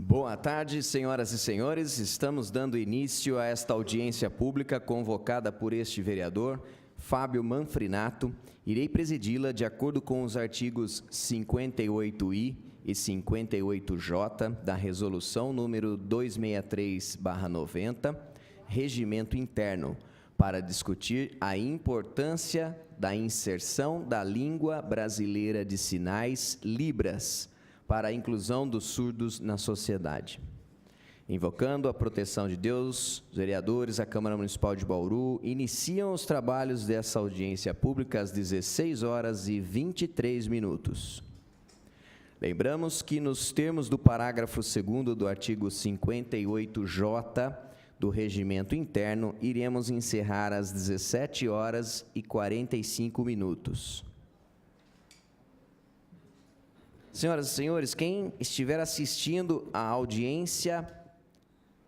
Boa tarde, senhoras e senhores. Estamos dando início a esta audiência pública convocada por este vereador, Fábio Manfrinato. Irei presidi-la de acordo com os artigos 58I e 58J da Resolução número 263/90, Regimento Interno, para discutir a importância da inserção da língua brasileira de sinais, Libras, para a inclusão dos surdos na sociedade. Invocando a proteção de Deus, os vereadores, a Câmara Municipal de Bauru, iniciam os trabalhos dessa audiência pública às 16h23. Lembramos que, nos termos do parágrafo 2º do artigo 58J do Regimento Interno, iremos encerrar às 17h45. Senhoras e senhores, quem estiver assistindo a audiência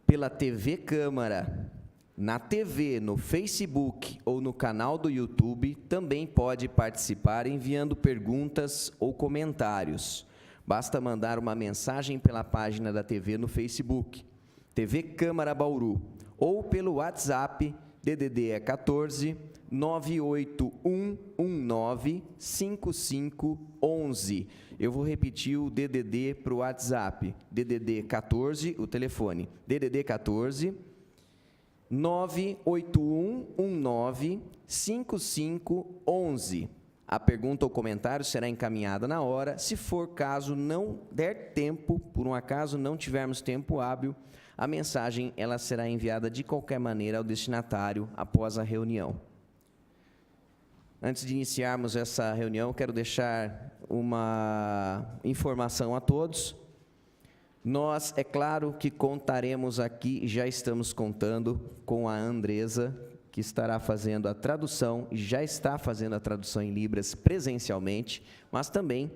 pela TV Câmara, na TV, no Facebook ou no canal do YouTube, também pode participar enviando perguntas ou comentários. Basta mandar uma mensagem pela página da TV no Facebook, TV Câmara Bauru, ou pelo WhatsApp, DDD 14 98119 5511. Eu vou repetir o DDD para o WhatsApp. DDD 14, o telefone. DDD 14 98119 5511. A pergunta ou comentário será encaminhada na hora. Se for caso não der tempo, por um acaso não tivermos tempo hábil, a mensagem ela será enviada de qualquer maneira ao destinatário após a reunião. Antes de iniciarmos essa reunião, quero deixar uma informação a todos. Nós, é claro que contaremos aqui, já estamos contando com a Andresa, que estará fazendo a tradução, e já está fazendo a tradução em Libras presencialmente, mas também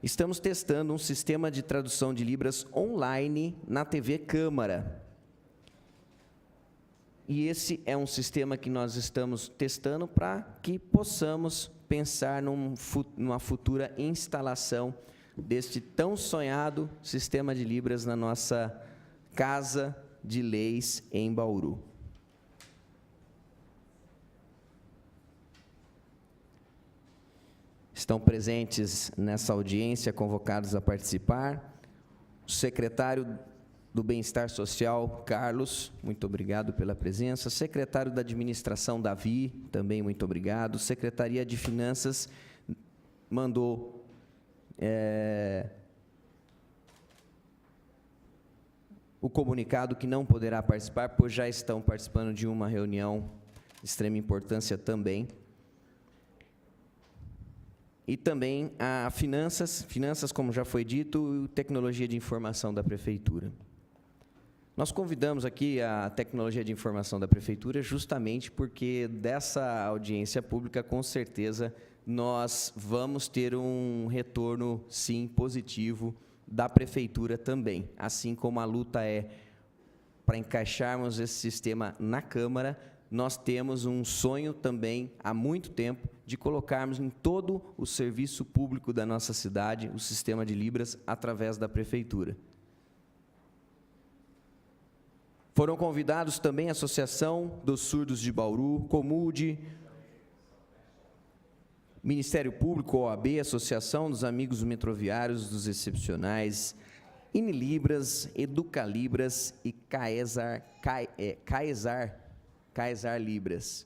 estamos testando um sistema de tradução de Libras online na TV Câmara. E esse é um sistema que nós estamos testando para que possamos pensar numa futura instalação deste tão sonhado sistema de Libras na nossa Casa de Leis em Bauru. Estão presentes nessa audiência, convocados a participar, o secretário do Bem-Estar Social, Carlos, muito obrigado pela presença. Secretário da Administração, Davi, também muito obrigado. Secretaria de Finanças mandou o comunicado que não poderá participar, pois já estão participando de uma reunião de extrema importância também. E também a Finanças, como já foi dito, e Tecnologia de Informação da Prefeitura. Nós convidamos aqui a Tecnologia de Informação da Prefeitura justamente porque dessa audiência pública, com certeza, nós vamos ter um retorno, sim, positivo da Prefeitura também, assim como a luta é para encaixarmos esse sistema na Câmara. Nós temos um sonho também, há muito tempo, de colocarmos em todo o serviço público da nossa cidade o sistema de Libras através da Prefeitura. Foram convidados também a Associação dos Surdos de Bauru, Comude, Ministério Público, OAB, Associação dos Amigos Metroviários dos Excepcionais, Inilibras, Educalibras e Caesar Libras.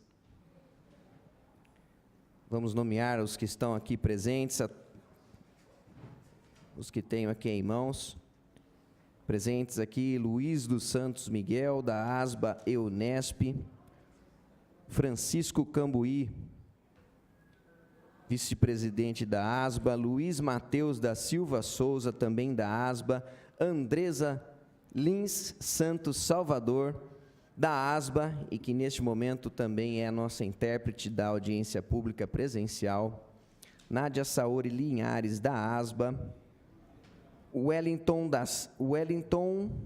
Vamos nomear os que estão aqui presentes, os que tenho aqui em mãos. Presentes aqui, Luiz dos Santos Miguel, da ASBA EUNESP, Francisco Cambuí, vice-presidente da ASBA, Luiz Mateus da Silva Souza, também da ASBA, Andresa Lins Santos Salvador, da ASBA, e que neste momento também é a nossa intérprete da audiência pública presencial, Nádia Saori Linhares, da ASBA, Wellington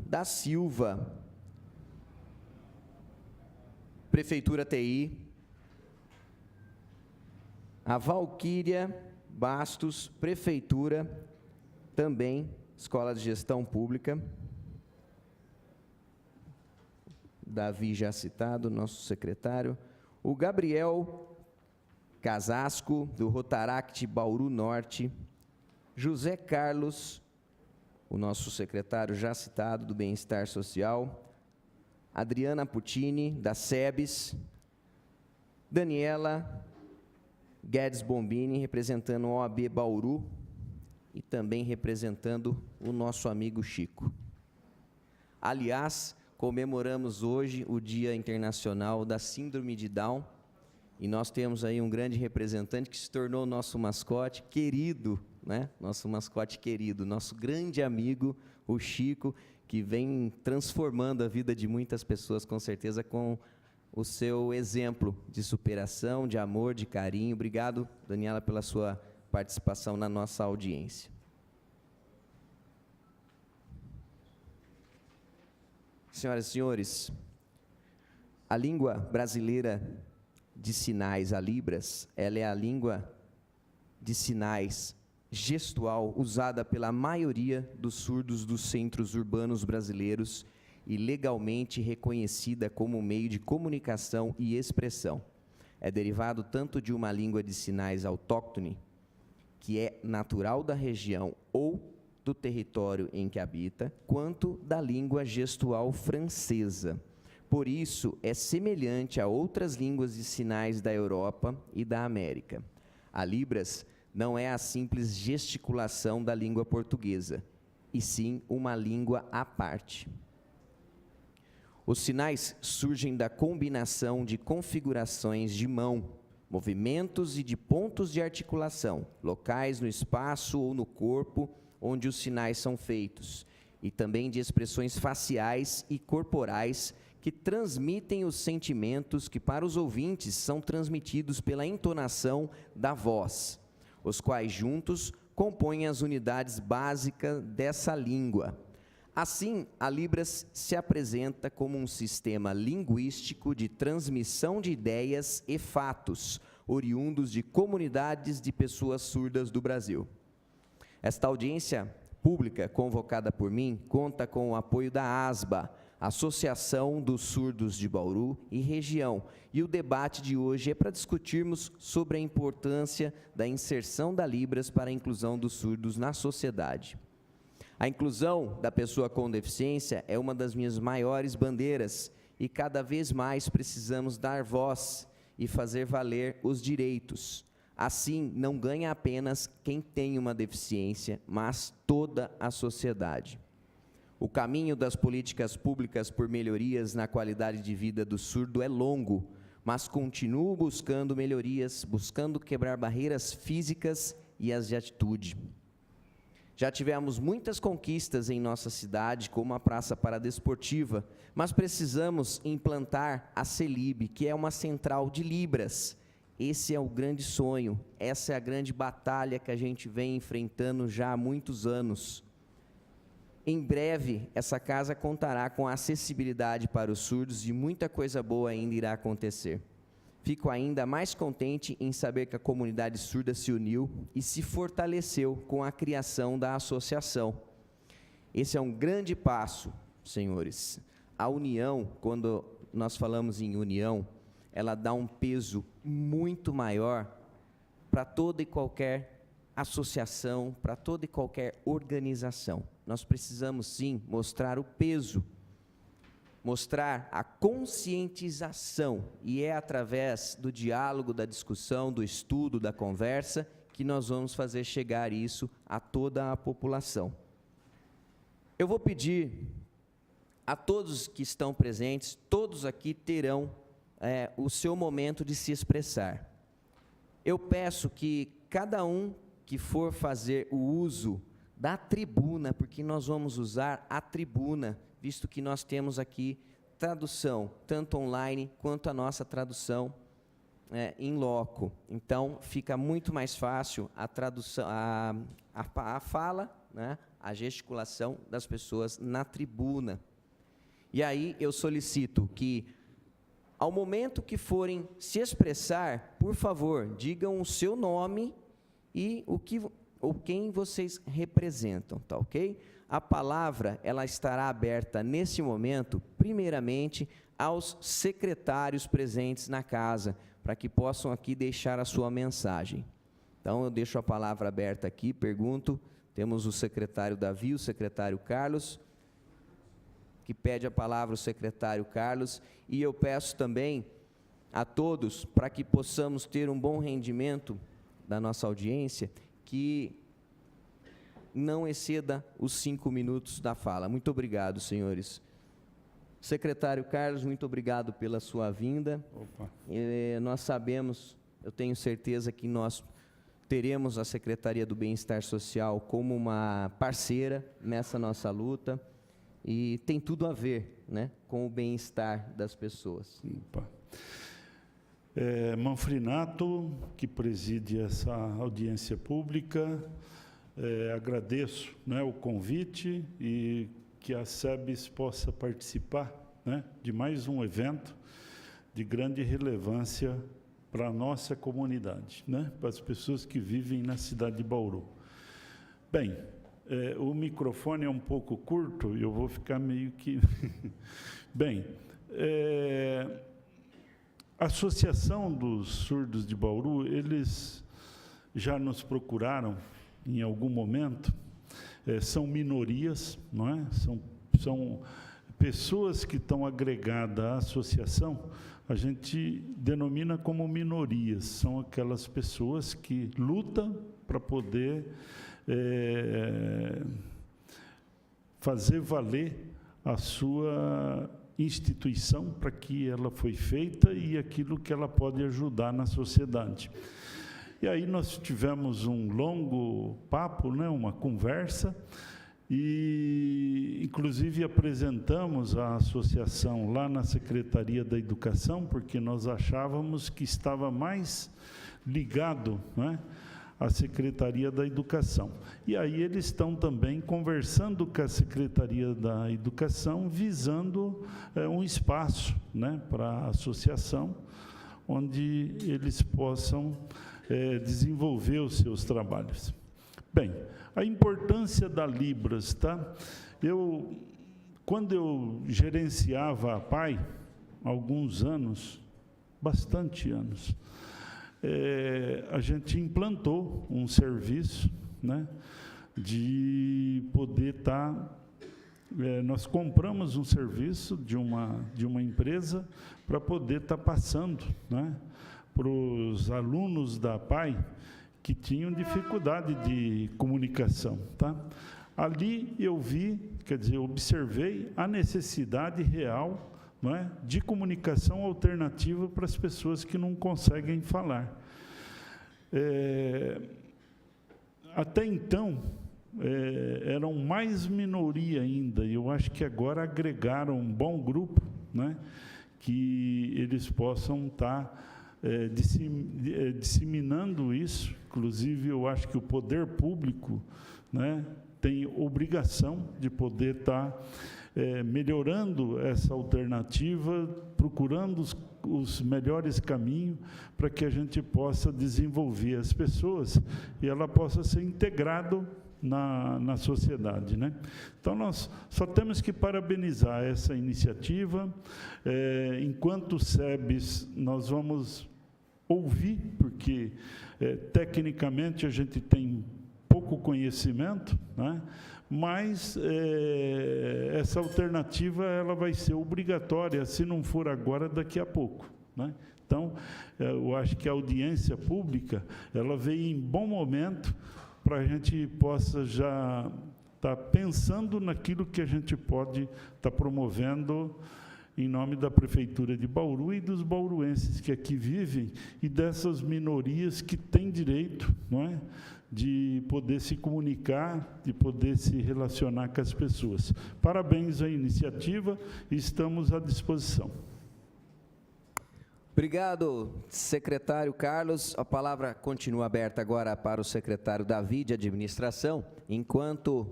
da Silva, Prefeitura TI, a Valquíria Bastos, Prefeitura, também Escola de Gestão Pública, Davi já citado, nosso secretário, o Gabriel Casasco, do Rotaract Bauru Norte, José Carlos, o nosso secretário já citado, do Bem-Estar Social, Adriana Puccini, da SEBS, Daniela Guedes Bombini, representando o OAB Bauru, e também representando o nosso amigo Chico. Aliás, comemoramos hoje o Dia Internacional da Síndrome de Down, e nós temos aí um grande representante que se tornou nosso mascote querido, né? Nosso mascote querido, nosso grande amigo, o Chico, que vem transformando a vida de muitas pessoas, com certeza, com o seu exemplo de superação, de amor, de carinho. Obrigado, Daniela, pela sua participação na nossa audiência. Senhoras e senhores, a língua brasileira de sinais, a Libras, ela é a língua de sinais gestual usada pela maioria dos surdos dos centros urbanos brasileiros e legalmente reconhecida como meio de comunicação e expressão. É derivado tanto de uma língua de sinais autóctone, que é natural da região ou do território em que habita, quanto da língua gestual francesa. Por isso, é semelhante a outras línguas de sinais da Europa e da América. A Libras não é a simples gesticulação da língua portuguesa, e sim uma língua à parte. Os sinais surgem da combinação de configurações de mão, movimentos e de pontos de articulação, locais no espaço ou no corpo onde os sinais são feitos, e também de expressões faciais e corporais que transmitem os sentimentos que para os ouvintes são transmitidos pela entonação da voz, os quais juntos compõem as unidades básicas dessa língua. Assim, a Libras se apresenta como um sistema linguístico de transmissão de ideias e fatos, oriundos de comunidades de pessoas surdas do Brasil. Esta audiência pública, convocada por mim, conta com o apoio da ASBA, Associação dos Surdos de Bauru e Região, e o debate de hoje é para discutirmos sobre a importância da inserção da Libras para a inclusão dos surdos na sociedade. A inclusão da pessoa com deficiência é uma das minhas maiores bandeiras, e cada vez mais precisamos dar voz e fazer valer os direitos. Assim, não ganha apenas quem tem uma deficiência, mas toda a sociedade. O caminho das políticas públicas por melhorias na qualidade de vida do surdo é longo, mas continuo buscando melhorias, buscando quebrar barreiras físicas e as de atitude. Já tivemos muitas conquistas em nossa cidade, como a Praça Paradesportiva, mas precisamos implantar a CELIB, que é uma central de Libras. Esse é o grande sonho, essa é a grande batalha que a gente vem enfrentando já há muitos anos. Em breve, essa casa contará com acessibilidade para os surdos e muita coisa boa ainda irá acontecer. Fico ainda mais contente em saber que a comunidade surda se uniu e se fortaleceu com a criação da associação. Esse é um grande passo, senhores. A união, quando nós falamos em união, ela dá um peso muito maior para toda e qualquer associação, para toda e qualquer organização. Nós precisamos, sim, mostrar o peso, mostrar a conscientização, e é através do diálogo, da discussão, do estudo, da conversa, que nós vamos fazer chegar isso a toda a população. Eu vou pedir a todos que estão presentes, todos aqui terão o seu momento de se expressar. Eu peço que cada um que for fazer o uso da tribuna, porque nós vamos usar a tribuna, visto que nós temos aqui tradução, tanto online quanto a nossa tradução em loco. Então, fica muito mais fácil a tradução, a fala, né, a gesticulação das pessoas na tribuna. E aí eu solicito que, ao momento que forem se expressar, por favor, digam o seu nome e quem vocês representam, tá ok? A palavra, ela estará aberta nesse momento, primeiramente, aos secretários presentes na casa, para que possam aqui deixar a sua mensagem. Então, eu deixo a palavra aberta aqui, pergunto, temos o secretário Davi, o secretário Carlos, que pede a palavra o secretário Carlos, e eu peço também a todos, para que possamos ter um bom rendimento da nossa audiência, que não exceda os 5 minutos da fala. Muito obrigado, senhores. Secretário Carlos, muito obrigado pela sua vinda. Nós sabemos, eu tenho certeza que nós teremos a Secretaria do Bem-Estar Social como uma parceira nessa nossa luta, e tem tudo a ver, né, com o bem-estar das pessoas. Manfrinato, que preside essa audiência pública, agradeço, né, o convite e que a SEBS possa participar, né, de mais um evento de grande relevância para a nossa comunidade, né, para as pessoas que vivem na cidade de Bauru. Bem, o microfone é um pouco curto e eu vou ficar meio que... Bem, a Associação dos Surdos de Bauru, eles já nos procuraram em algum momento, são minorias, não é? São pessoas que estão agregadas à associação, a gente denomina como minorias, são aquelas pessoas que lutam para poder fazer valer a sua instituição, para que ela foi feita e aquilo que ela pode ajudar na sociedade. E aí nós tivemos um longo papo, né, uma conversa, e inclusive apresentamos a associação lá na Secretaria da Educação, porque nós achávamos que estava mais ligado, né, à Secretaria da Educação. E aí eles estão também conversando com a Secretaria da Educação, visando um espaço, né, para a associação, onde eles possam desenvolver os seus trabalhos. Bem, a importância da Libras, tá? Quando eu gerenciava a PAI, alguns anos, bastante anos, a gente implantou um serviço, né, de poder estar... nós compramos um serviço de uma empresa para poder estar passando, né, para os alunos da PAI que tinham dificuldade de comunicação, tá? Ali eu vi, quer dizer, observei a necessidade real, não é, de comunicação alternativa para as pessoas que não conseguem falar. Até então, eram mais minoria ainda, e eu acho que agora agregaram um bom grupo, né, que eles possam estar disseminando isso. Inclusive, eu acho que o poder público, né, tem obrigação de poder estar melhorando essa alternativa, procurando os melhores caminhos para que a gente possa desenvolver as pessoas e ela possa ser integrado na sociedade, né? Então, nós só temos que parabenizar essa iniciativa. Enquanto SEBS, nós vamos ouvir, porque tecnicamente a gente tem pouco conhecimento, né? Mas essa alternativa ela vai ser obrigatória, se não for agora, daqui a pouco, né? Então, eu acho que a audiência pública ela veio em bom momento para a gente possa já estar pensando naquilo que a gente pode estar promovendo em nome da Prefeitura de Bauru e dos bauruenses que aqui vivem e dessas minorias que têm direito, não é, de poder se comunicar, de poder se relacionar com as pessoas. Parabéns à iniciativa e estamos à disposição. Obrigado, secretário Carlos. A palavra continua aberta agora para o secretário Davi, de Administração. Enquanto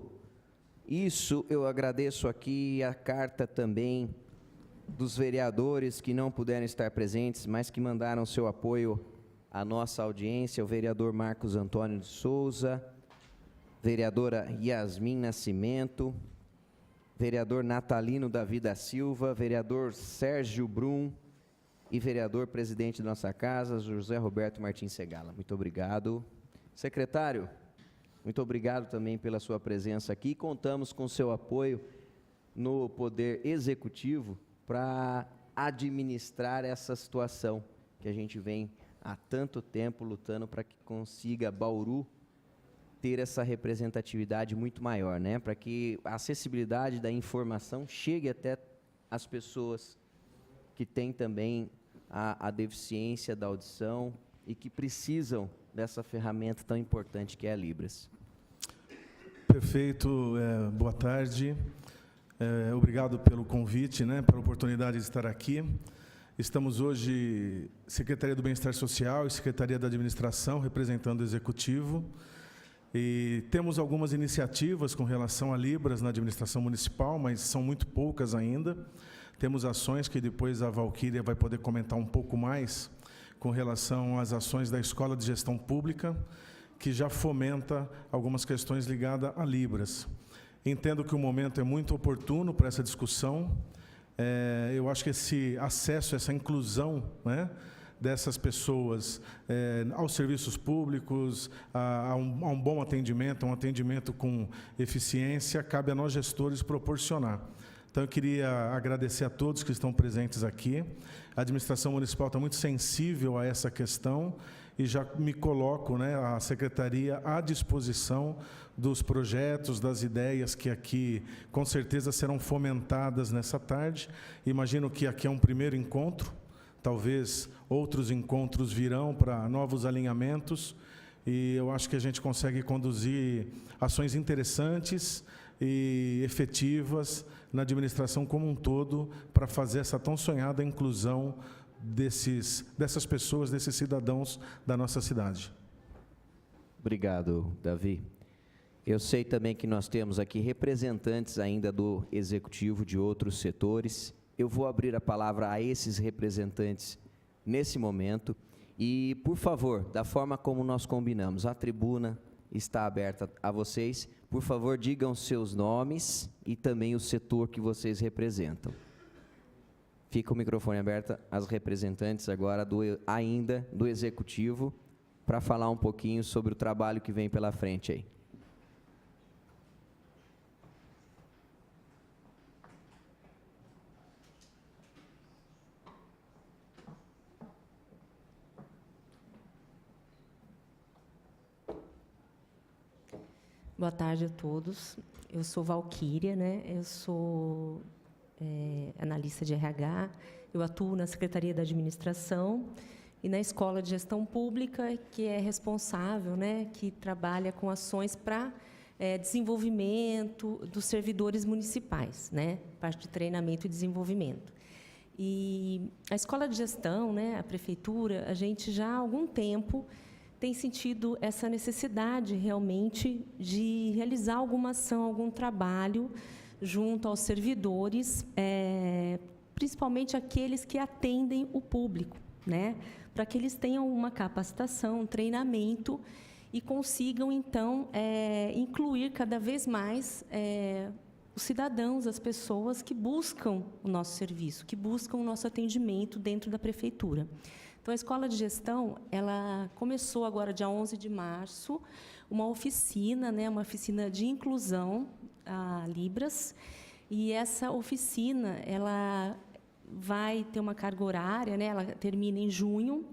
isso, eu agradeço aqui a carta também dos vereadores que não puderam estar presentes, mas que mandaram seu apoio à nossa audiência, o vereador Marcos Antônio de Souza, vereadora Yasmin Nascimento, vereador Natalino Davi da Silva, vereador Sérgio Brum e vereador presidente da nossa casa, José Roberto Martins Segala. Muito obrigado. Secretário, muito obrigado também pela sua presença aqui. Contamos com seu apoio no Poder Executivo para administrar essa situação que a gente vem há tanto tempo lutando para que consiga Bauru ter essa representatividade muito maior, né? Para que a acessibilidade da informação chegue até as pessoas que têm também a deficiência da audição e que precisam dessa ferramenta tão importante que é a Libras. Perfeito, boa tarde. Obrigado pelo convite, né, pela oportunidade de estar aqui. Estamos hoje, Secretaria do Bem-Estar Social e Secretaria da Administração, representando o Executivo. E temos algumas iniciativas com relação a Libras na administração municipal, mas são muito poucas ainda. Temos ações que depois a Valquíria vai poder comentar um pouco mais com relação às ações da Escola de Gestão Pública, que já fomenta algumas questões ligadas a Libras. Entendo que o momento é muito oportuno para essa discussão. Eu acho que esse acesso, essa inclusão, né, dessas pessoas aos serviços públicos, a um bom atendimento, um atendimento com eficiência, cabe a nós gestores proporcionar. Então, eu queria agradecer a todos que estão presentes aqui. A administração municipal está muito sensível a essa questão e já me coloco, né, a Secretaria à disposição dos projetos, das ideias que aqui, com certeza, serão fomentadas nessa tarde. Imagino que aqui é um primeiro encontro, talvez outros encontros virão para novos alinhamentos, e eu acho que a gente consegue conduzir ações interessantes e efetivas na administração como um todo para fazer essa tão sonhada inclusão dessas pessoas, desses cidadãos da nossa cidade. Obrigado, Davi. Eu sei também que nós temos aqui representantes ainda do Executivo de outros setores. Eu vou abrir a palavra a esses representantes nesse momento. E, por favor, da forma como nós combinamos, a tribuna está aberta a vocês. Por favor, digam seus nomes e também o setor que vocês representam. Fica o microfone aberto às representantes agora ainda do Executivo para falar um pouquinho sobre o trabalho que vem pela frente aí. Boa tarde a todos. Eu sou Valquíria, né? Eu sou analista de RH. Eu atuo na Secretaria da Administração e na Escola de Gestão Pública, que é responsável, né? Que trabalha com ações para desenvolvimento dos servidores municipais, né? Parte de treinamento e desenvolvimento. E a Escola de Gestão, né? A Prefeitura, a gente já há algum tempo tem sentido essa necessidade, realmente, de realizar alguma ação, algum trabalho junto aos servidores, principalmente aqueles que atendem o público, né? Para que eles tenham uma capacitação, um treinamento e consigam, então, incluir cada vez mais os cidadãos, as pessoas que buscam o nosso serviço, que buscam o nosso atendimento dentro da Prefeitura. Então, a Escola de Gestão, ela começou agora, dia 11 de março, uma oficina, né, uma oficina de inclusão a Libras, e essa oficina ela vai ter uma carga horária, né, ela termina em junho.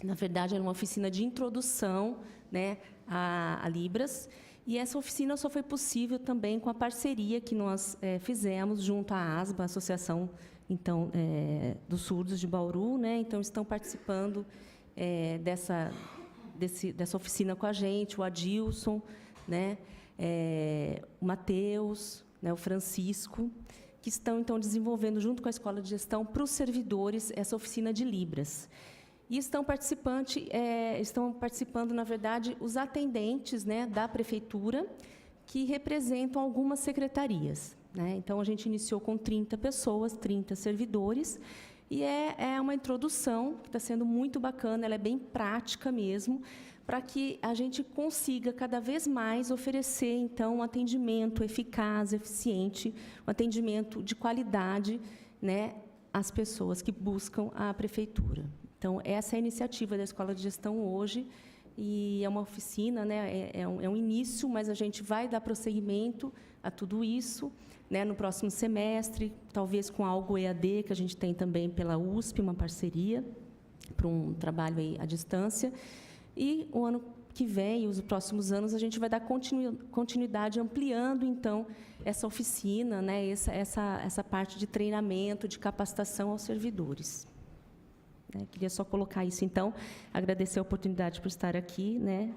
Na verdade, é uma oficina de introdução, né, a Libras, e essa oficina só foi possível também com a parceria que nós fizemos junto à ASBA, Associação então, dos surdos de Bauru, né? Então, estão participando dessa oficina com a gente, o Adilson, né? O Matheus, né? O Francisco, que estão, então, desenvolvendo, junto com a Escola de Gestão, para os servidores, essa oficina de Libras. E estão participando, na verdade, os atendentes, né, da Prefeitura, que representam algumas secretarias, né? Então, a gente iniciou com 30 pessoas, 30 servidores, e é uma introdução que está sendo muito bacana, ela é bem prática mesmo, para que a gente consiga cada vez mais oferecer, então, um atendimento eficaz, eficiente, um atendimento de qualidade, né, às pessoas que buscam a prefeitura. Então, essa é a iniciativa da Escola de Gestão hoje, e é uma oficina, né, é um início, mas a gente vai dar prosseguimento a tudo isso, né, no próximo semestre, talvez com algo EAD, que a gente tem também pela USP, uma parceria para um trabalho aí à distância. E o ano que vem, os próximos anos, a gente vai dar continuidade ampliando, então, essa oficina, né, essa parte de treinamento, de capacitação aos servidores. Queria só colocar isso, então, agradecer a oportunidade por estar aqui, né,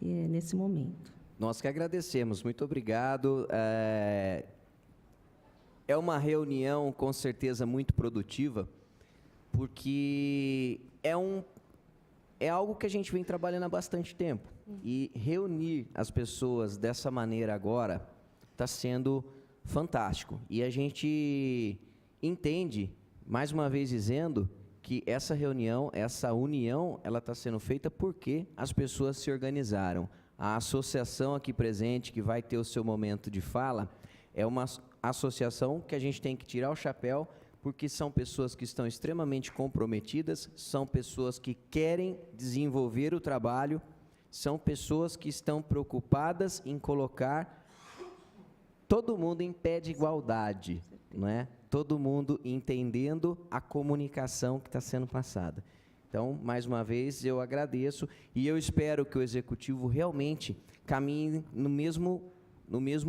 nesse momento. Nós que agradecemos, muito obrigado. É uma reunião, com certeza, muito produtiva, porque é algo que a gente vem trabalhando há bastante tempo. E reunir as pessoas dessa maneira agora está sendo fantástico. E a gente entende, mais uma vez dizendo, que essa reunião, essa união, ela está sendo feita porque as pessoas se organizaram. A associação aqui presente, que vai ter o seu momento de fala, é uma associação que a gente tem que tirar o chapéu, porque são pessoas que estão extremamente comprometidas, são pessoas que querem desenvolver o trabalho, são pessoas que estão preocupadas em colocar todo mundo em pé de igualdade, não é? Todo mundo entendendo a comunicação que está sendo passada. Então, mais uma vez, eu agradeço e eu espero que o Executivo realmente caminhe no mesmo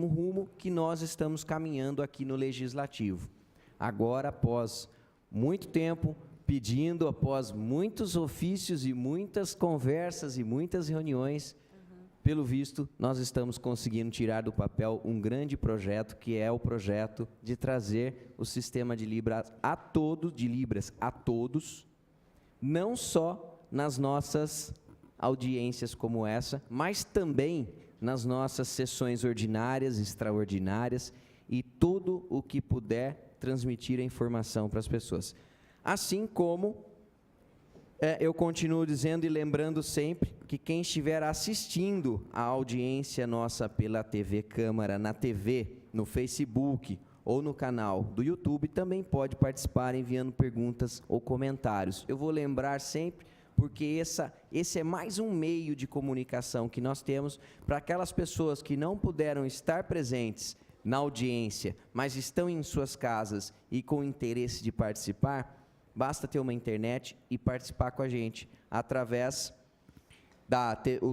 rumo que nós estamos caminhando aqui no Legislativo. Agora, após muito tempo pedindo, após muitos ofícios e muitas conversas e muitas reuniões, pelo visto, nós estamos conseguindo tirar do papel um grande projeto, que é o projeto de trazer o sistema de Libras a todos, não só nas nossas audiências como essa, mas também nas nossas sessões ordinárias, extraordinárias e tudo o que puder transmitir a informação para as pessoas. Assim como eu continuo dizendo e lembrando sempre que quem estiver assistindo a audiência nossa pela TV Câmara, na TV, no Facebook ou no canal do YouTube, também pode participar enviando perguntas ou comentários. Eu vou lembrar sempre, porque esse é mais um meio de comunicação que nós temos para aquelas pessoas que não puderam estar presentes na audiência, mas estão em suas casas e com interesse de participar. Basta ter uma internet e participar com a gente através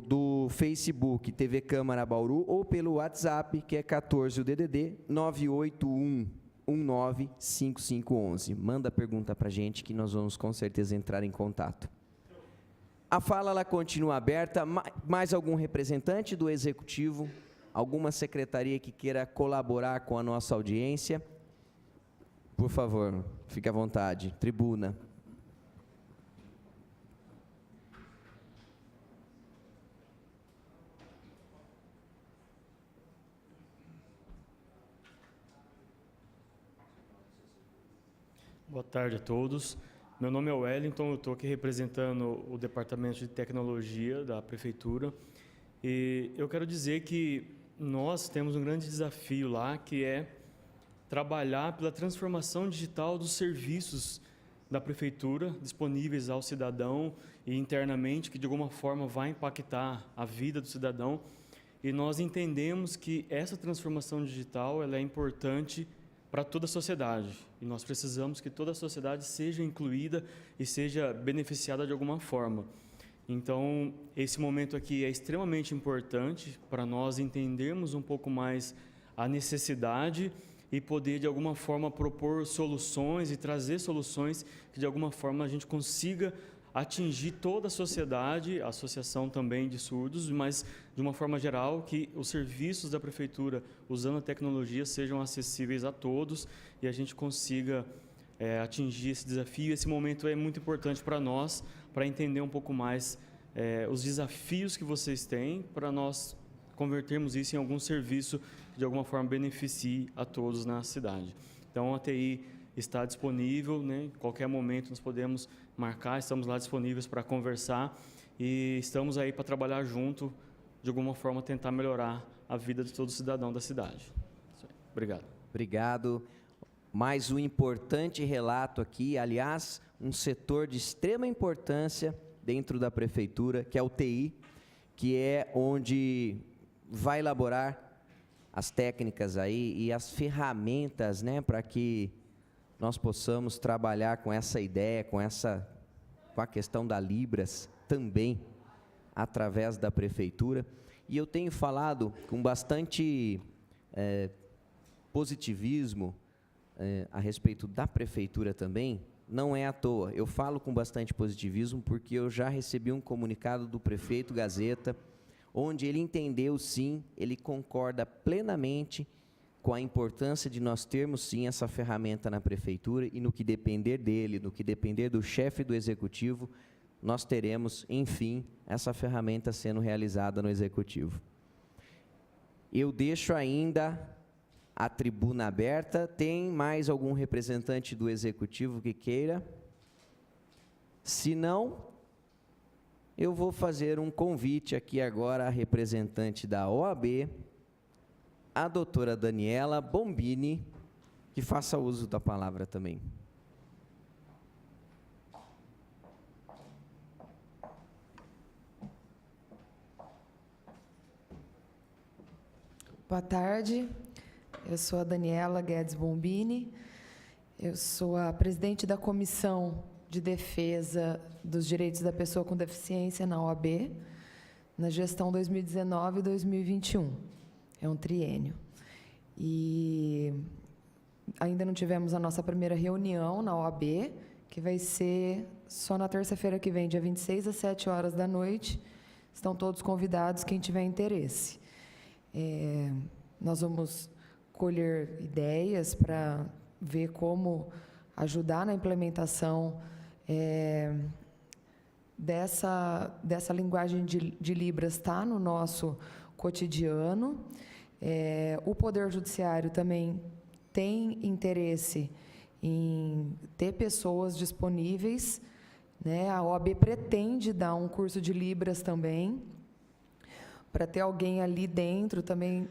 do Facebook TV Câmara Bauru ou pelo WhatsApp, que é 14 o DDD 981195511. Manda pergunta para a gente que nós vamos com certeza entrar em contato. A fala ela continua aberta. Mais algum representante do Executivo? Alguma secretaria que queira colaborar com a nossa audiência? Por favor, fique à vontade. Tribuna. Boa tarde a todos. Meu nome é Wellington, eu estou aqui representando o Departamento de Tecnologia da Prefeitura. E eu quero dizer que nós temos um grande desafio lá, que é trabalhar pela transformação digital dos serviços da Prefeitura disponíveis ao cidadão e internamente, que de alguma forma vai impactar a vida do cidadão. E nós entendemos que essa transformação digital ela é importante para toda a sociedade. E nós precisamos que toda a sociedade seja incluída e seja beneficiada de alguma forma. Então, esse momento aqui é extremamente importante para nós entendermos um pouco mais a necessidade e poder, de alguma forma, propor soluções e trazer soluções que, de alguma forma, a gente consiga atingir toda a sociedade, a associação também de surdos, mas, de uma forma geral, que os serviços da Prefeitura, usando a tecnologia, sejam acessíveis a todos e a gente consiga atingir esse desafio. Esse momento é muito importante para nós, para entender um pouco mais os desafios que vocês têm, para nós convertermos isso em algum serviço que, de alguma forma, beneficie a todos na cidade. Então, a TI está disponível, né? Em qualquer momento nós podemos marcar, estamos lá disponíveis para conversar e estamos aí para trabalhar junto, de alguma forma tentar melhorar a vida de todo cidadão da cidade. Isso aí. Obrigado. Obrigado. Mais um importante relato aqui, aliás, um setor de extrema importância dentro da prefeitura, que é o TI, que é onde vai elaborar as técnicas aí e as ferramentas, né, para que nós possamos trabalhar com essa ideia, com a questão da Libras também, através da prefeitura. E eu tenho falado com bastante positivismo a respeito da prefeitura também, não é à toa. Eu falo com bastante positivismo porque eu já recebi um comunicado do prefeito Gazeta, onde ele entendeu, sim, ele concorda plenamente com a importância de nós termos, sim, essa ferramenta na prefeitura, e no que depender dele, no que depender do chefe do executivo, nós teremos, enfim, essa ferramenta sendo realizada no executivo. Eu deixo ainda a tribuna aberta. Tem mais algum representante do executivo que queira? Se não, eu vou fazer um convite aqui agora à representante da OAB, a doutora Daniela Bombini, que faça uso da palavra também. Boa tarde, eu sou a Daniela Guedes Bombini, eu sou a presidente da Comissão de Defesa dos Direitos da Pessoa com Deficiência na OAB, na gestão 2019 e 2021, é um triênio. E ainda não tivemos a nossa primeira reunião na OAB, que vai ser só na terça-feira que vem, dia 26, às 7 horas da noite. Estão todos convidados, quem tiver interesse. Nós vamos colher ideias para ver como ajudar na implementação dessa linguagem de Libras, está no nosso cotidiano. O Poder Judiciário também tem interesse em ter pessoas disponíveis, né? A OAB pretende dar um curso de Libras também, para ter alguém ali dentro também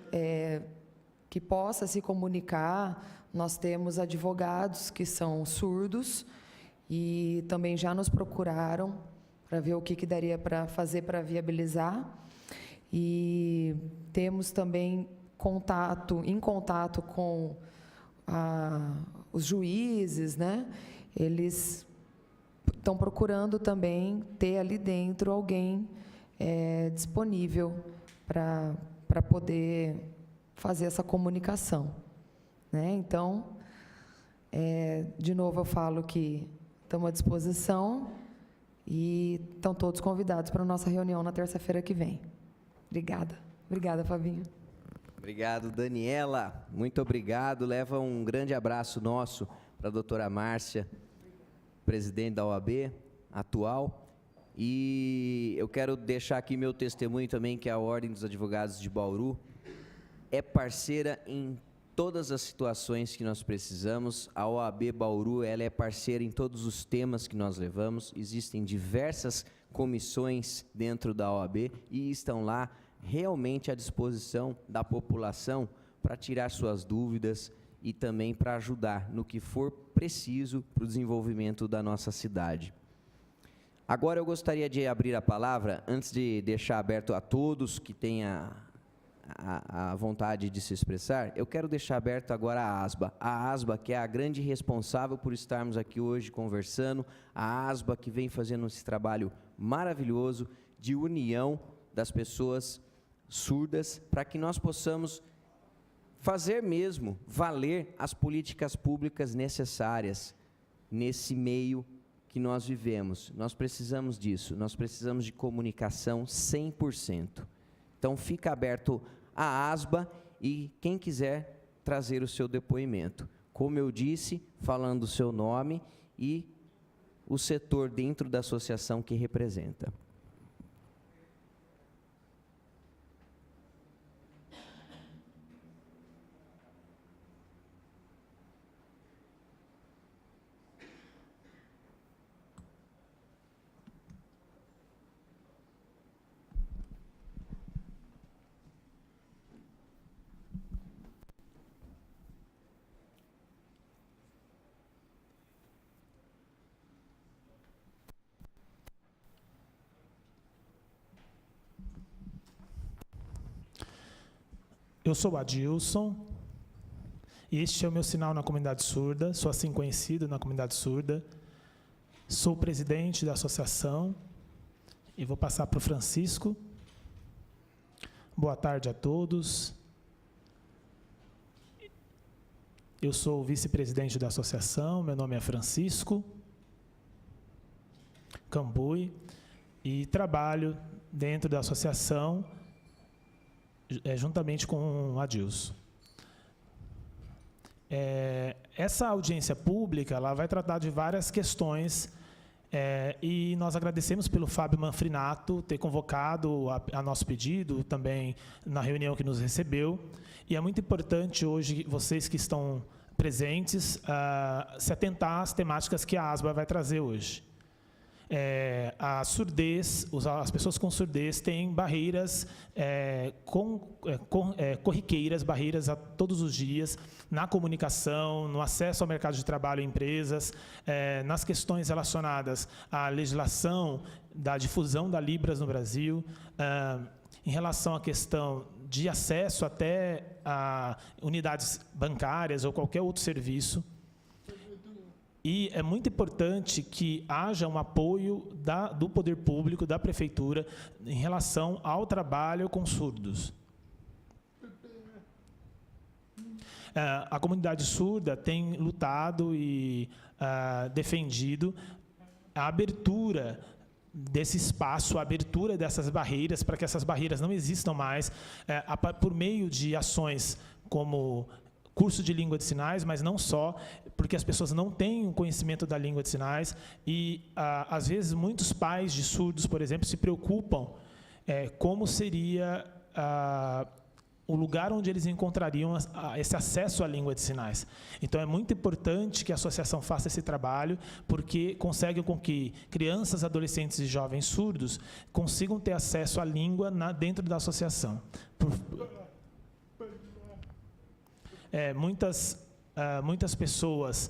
que possa se comunicar. Nós temos advogados que são surdos e também já nos procuraram para ver o que daria para fazer para viabilizar. E temos também em contato com os juízes, né? Eles estão procurando também ter ali dentro alguém disponível para poder fazer essa comunicação, né? Então, de novo eu falo que estamos à disposição e estão todos convidados para a nossa reunião na terça-feira que vem. Obrigada. Obrigada, Fabinho. Obrigado, Daniela. Muito obrigado. Leva um grande abraço nosso para a doutora Márcia, presidente da OAB atual. E eu quero deixar aqui meu testemunho também, que a Ordem dos Advogados de Bauru é parceira em todas as situações que nós precisamos. A OAB Bauru, ela é parceira em todos os temas que nós levamos. Existem diversas comissões dentro da OAB e estão lá realmente à disposição da população para tirar suas dúvidas e também para ajudar no que for preciso para o desenvolvimento da nossa cidade. Agora eu gostaria de abrir a palavra, antes de deixar aberto a todos que tenham a vontade de se expressar, eu quero deixar aberto agora a ASBA. A ASBA, que é a grande responsável por estarmos aqui hoje conversando, a ASBA que vem fazendo esse trabalho maravilhoso de união das pessoas surdas, para que nós possamos fazer mesmo valer as políticas públicas necessárias nesse meio que nós vivemos. Nós precisamos disso, nós precisamos de comunicação 100%. Então, fica aberto a ASBA e quem quiser trazer o seu depoimento. Como eu disse, falando o seu nome e o setor dentro da associação que representa. Eu sou o Adilson, e este é o meu sinal na comunidade surda, sou assim conhecido na comunidade surda. Sou presidente da associação, e vou passar para o Francisco. Boa tarde a todos. Eu sou o vice-presidente da associação, meu nome é Francisco Cambui, e trabalho dentro da associação juntamente com o Adilson. Essa audiência pública ela vai tratar de várias questões, e nós agradecemos pelo Fábio Manfrinato ter convocado a nosso pedido, também na reunião que nos recebeu. E é muito importante hoje, vocês que estão presentes, se atentar às temáticas que a ASBA vai trazer hoje. A surdez, as pessoas com surdez têm barreiras corriqueiras, barreiras a todos os dias, na comunicação, no acesso ao mercado de trabalho em empresas, nas questões relacionadas à legislação da difusão da Libras no Brasil, em relação à questão de acesso até a unidades bancárias ou qualquer outro serviço. E é muito importante que haja um apoio do poder público, da prefeitura, em relação ao trabalho com surdos. A comunidade surda tem lutado e defendido a abertura desse espaço, a abertura dessas barreiras, para que essas barreiras não existam mais, por meio de ações como curso de língua de sinais, mas não só, porque as pessoas não têm o conhecimento da língua de sinais e, às vezes, muitos pais de surdos, por exemplo, se preocupam como seria o lugar onde eles encontrariam esse acesso à língua de sinais. Então, é muito importante que a associação faça esse trabalho, porque consegue com que crianças, adolescentes e jovens surdos consigam ter acesso à língua dentro da associação. Muitas pessoas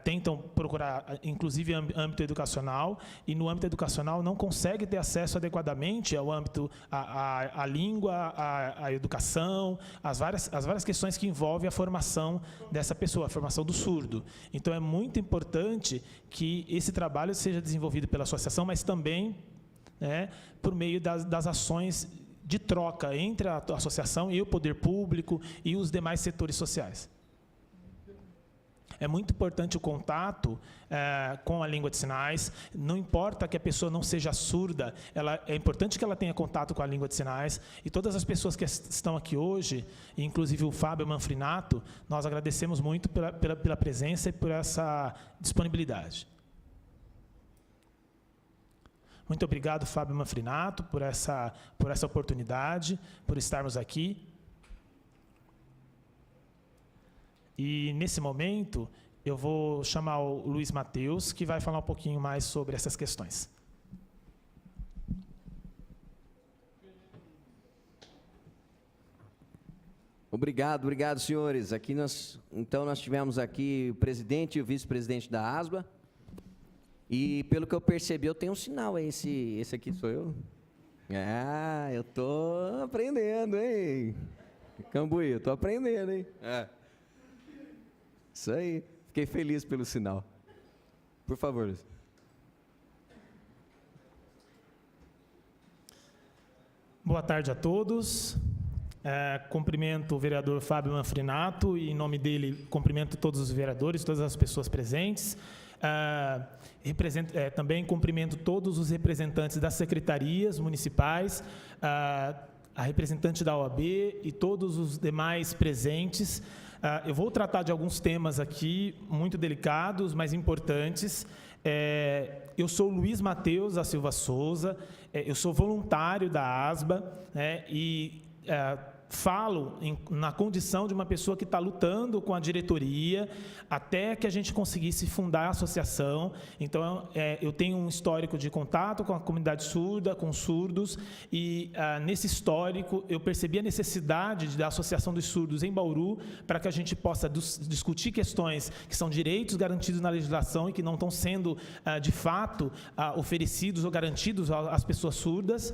tentam procurar, inclusive, âmbito educacional, e no âmbito educacional não conseguem ter acesso adequadamente ao âmbito, à língua, à educação, as várias questões que envolvem a formação dessa pessoa, a formação do surdo. Então, é muito importante que esse trabalho seja desenvolvido pela associação, mas também por meio das ações de troca entre a associação e o poder público e os demais setores sociais. É muito importante o contato com a língua de sinais, não importa que a pessoa não seja surda, é importante que ela tenha contato com a língua de sinais, e todas as pessoas que estão aqui hoje, inclusive o Fábio Manfrinato, nós agradecemos muito pela presença e por essa disponibilidade. Muito obrigado, Fábio Manfrinato, por essa oportunidade, por estarmos aqui. E, nesse momento, eu vou chamar o Luiz Mateus, que vai falar um pouquinho mais sobre essas questões. Obrigado, senhores. Então, nós tivemos aqui o presidente e o vice-presidente da ASBA. E, pelo que eu percebi, eu tenho um sinal. Esse aqui sou eu? Eu estou aprendendo, hein? Cambuí, eu estou aprendendo, hein? Isso aí. Fiquei feliz pelo sinal. Por favor, Luiz. Boa tarde a todos. Cumprimento o vereador Fábio Manfrinato e, em nome dele, cumprimento todos os vereadores, todas as pessoas presentes. Também cumprimento todos os representantes das secretarias municipais, a representante da OAB e todos os demais presentes. Eu vou tratar de alguns temas aqui muito delicados, mas importantes. Eu sou Luiz Mateus da Silva Souza, eu sou voluntário da ASBA, e falo na condição de uma pessoa que está lutando com a diretoria até que a gente conseguisse fundar a associação. Então, eu tenho um histórico de contato com a comunidade surda, com surdos, e nesse histórico eu percebi a necessidade da Associação dos Surdos em Bauru para que a gente possa discutir questões que são direitos garantidos na legislação e que não estão sendo, de fato, oferecidos ou garantidos às pessoas surdas.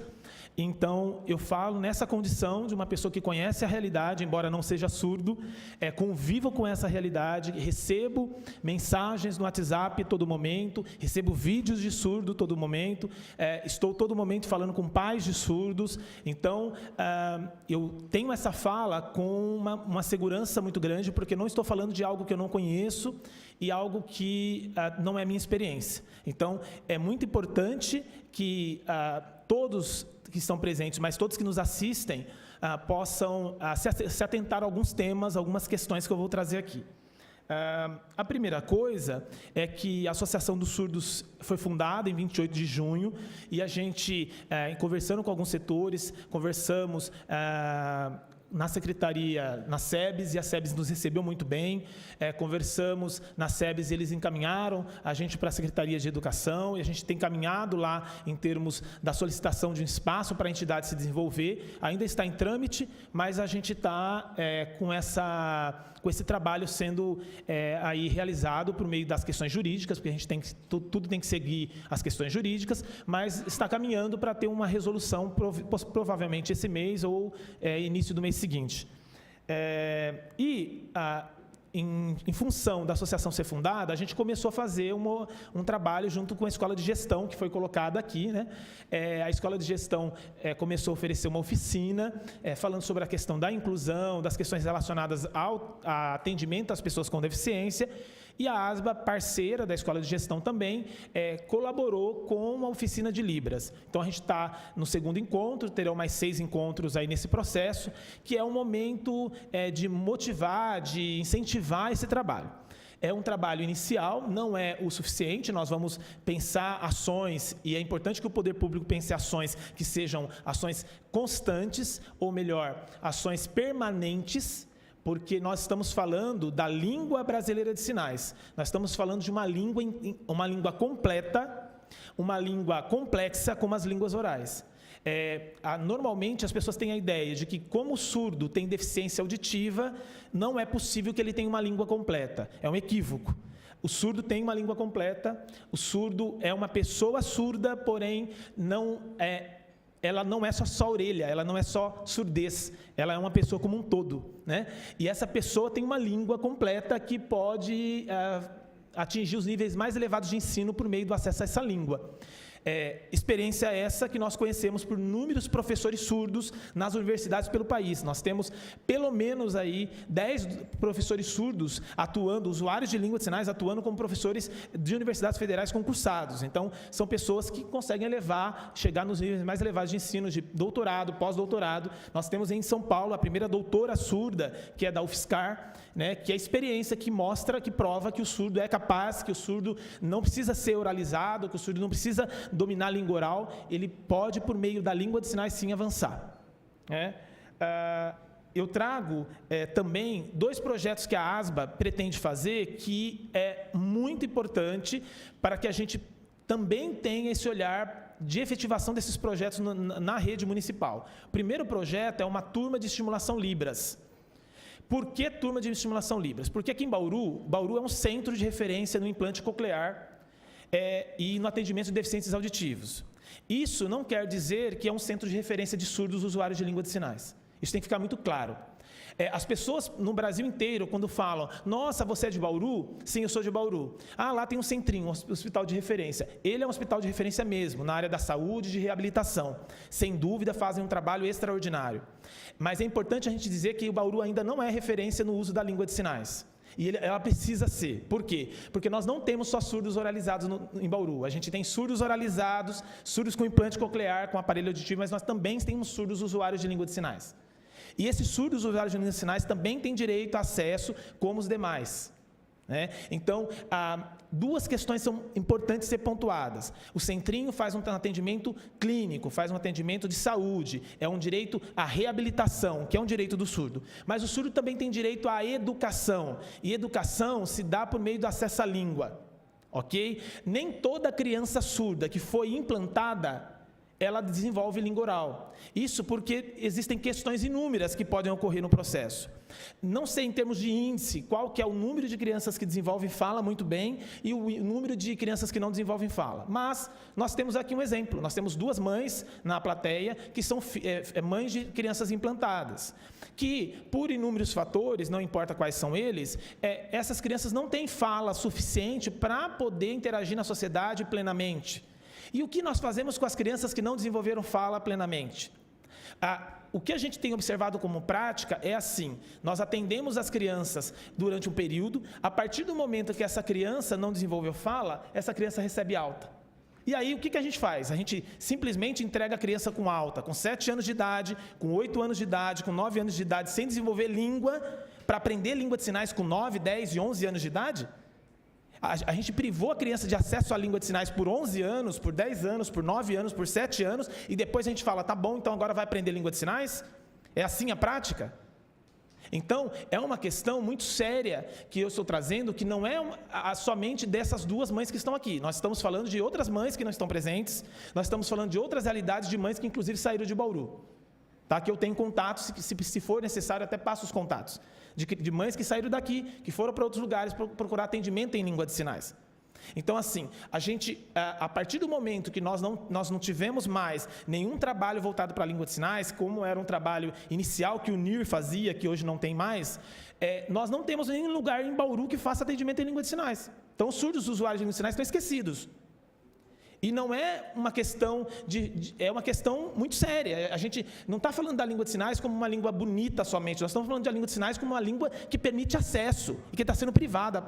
Então, eu falo nessa condição de uma pessoa que conhece a realidade, embora não seja surdo, convivo com essa realidade, recebo mensagens no WhatsApp todo momento, recebo vídeos de surdo todo momento, estou todo momento falando com pais de surdos. Então, eu tenho essa fala com uma segurança muito grande, porque não estou falando de algo que eu não conheço e algo que não é minha experiência. Então, é muito importante que todos que estão presentes, mas todos que nos assistem, possam se atentar a alguns temas, algumas questões que eu vou trazer aqui. A primeira coisa é que a Associação dos Surdos foi fundada em 28 de junho e a gente, conversando com alguns setores, conversamos na secretaria, na SEBS, e a SEBS nos recebeu muito bem, conversamos na SEBS, eles encaminharam a gente para a Secretaria de Educação, e a gente tem caminhado lá em termos da solicitação de um espaço para a entidade se desenvolver. Ainda está em trâmite, mas a gente está com esse trabalho sendo aí realizado por meio das questões jurídicas, porque a gente tudo tem que seguir as questões jurídicas, mas está caminhando para ter uma resolução provavelmente esse mês ou início do mês seguinte. Em função da associação ser fundada, a gente começou a fazer um trabalho junto com a Escola de Gestão, que foi colocada aqui, né? A Escola de Gestão começou a oferecer uma oficina falando sobre a questão da inclusão, das questões relacionadas ao atendimento às pessoas com deficiência, e a ASBA, parceira da Escola de Gestão também, colaborou com uma oficina de Libras. Então, a gente está no segundo encontro, terão mais 6 encontros aí nesse processo, que é um momento de motivar, de incentivar esse trabalho. É um trabalho inicial, não é o suficiente, nós vamos pensar ações, e é importante que o poder público pense ações que sejam ações constantes, ou melhor, ações permanentes, porque nós estamos falando da língua brasileira de sinais. Nós estamos falando de uma língua completa, uma língua complexa como as línguas orais. Normalmente as pessoas têm a ideia de que, como o surdo tem deficiência auditiva, não é possível que ele tenha uma língua completa. É um equívoco. O surdo tem uma língua completa, o surdo é uma pessoa surda, porém ela não é só orelha, ela não é só surdez, ela é uma pessoa como um todo, né? E essa pessoa tem uma língua completa que pode atingir os níveis mais elevados de ensino por meio do acesso a essa língua. Experiência essa que nós conhecemos por inúmeros professores surdos nas universidades pelo país. Nós temos pelo menos aí 10 professores surdos atuando, usuários de língua de sinais atuando como professores de universidades federais concursados. Então, são pessoas que conseguem chegar nos níveis mais elevados de ensino, de doutorado, pós-doutorado. Nós temos em São Paulo a primeira doutora surda, que é da UFSCar, né, que é a experiência que mostra, que prova que o surdo é capaz, que o surdo não precisa ser oralizado, que o surdo não precisa dominar a língua oral, ele pode, por meio da língua de sinais, sim, avançar. Eu trago também 2 projetos que a ASBA pretende fazer, que é muito importante para que a gente também tenha esse olhar de efetivação desses projetos na rede municipal. O primeiro projeto é uma turma de estimulação Libras. Por que turma de estimulação Libras? Porque aqui em Bauru é um centro de referência no implante coclear e no atendimento de deficientes auditivos. Isso não quer dizer que é um centro de referência de surdos usuários de língua de sinais. Isso tem que ficar muito claro. As pessoas no Brasil inteiro, quando falam, nossa, você é de Bauru? Sim, eu sou de Bauru. Lá tem um centrinho, um hospital de referência. Ele é um hospital de referência mesmo, na área da saúde e de reabilitação. Sem dúvida, fazem um trabalho extraordinário. Mas é importante a gente dizer que o Bauru ainda não é referência no uso da língua de sinais. E ela precisa ser. Por quê? Porque nós não temos só surdos oralizados em Bauru. A gente tem surdos oralizados, surdos com implante coclear, com aparelho auditivo, mas nós também temos surdos usuários de língua de sinais. E esses surdos usuários de língua de sinais também têm direito a acesso como os demais. Então, 2 questões são importantes ser pontuadas. O centrinho faz um atendimento clínico, faz um atendimento de saúde, é um direito à reabilitação, que é um direito do surdo. Mas o surdo também tem direito à educação, e educação se dá por meio do acesso à língua, ok? Nem toda criança surda que foi implantada ela desenvolve língua oral. Isso porque existem questões inúmeras que podem ocorrer no processo. Não sei em termos de índice qual que é o número de crianças que desenvolvem fala muito bem e o número de crianças que não desenvolvem fala. Mas nós temos aqui um exemplo. Nós temos 2 mães na plateia que são mães de crianças implantadas, que por inúmeros fatores, não importa quais são eles, essas crianças não têm fala suficiente para poder interagir na sociedade plenamente. E o que nós fazemos com as crianças que não desenvolveram fala plenamente? O que a gente tem observado como prática é assim: nós atendemos as crianças durante um período, a partir do momento que essa criança não desenvolveu fala, essa criança recebe alta. E aí o que a gente faz? A gente simplesmente entrega a criança com alta, com 7 anos de idade, com 8 anos de idade, com 9 anos de idade, sem desenvolver língua, para aprender língua de sinais com 9, 10 e 11 anos de idade? A gente privou a criança de acesso à língua de sinais por 11 anos, por 10 anos, por 9 anos, por 7 anos, e depois a gente fala, tá bom, então agora vai aprender língua de sinais? É assim a prática? Então, é uma questão muito séria que eu estou trazendo, que não é somente dessas 2 mães que estão aqui. Nós estamos falando de outras mães que não estão presentes, nós estamos falando de outras realidades de mães que inclusive saíram de Bauru. Tá? Que eu tenho contatos, se for necessário, até passo os contatos. De mães que saíram daqui, que foram para outros lugares procurar atendimento em língua de sinais. Então, assim, a gente, a partir do momento que nós não tivemos mais nenhum trabalho voltado para a língua de sinais, como era um trabalho inicial que o NIR fazia, que hoje não tem mais, nós não temos nenhum lugar em Bauru que faça atendimento em língua de sinais. Então, os surdos usuários de língua de sinais estão esquecidos. E não é uma questão é uma questão muito séria. A gente não está falando da língua de sinais como uma língua bonita somente, nós estamos falando da língua de sinais como uma língua que permite acesso e que está sendo privada.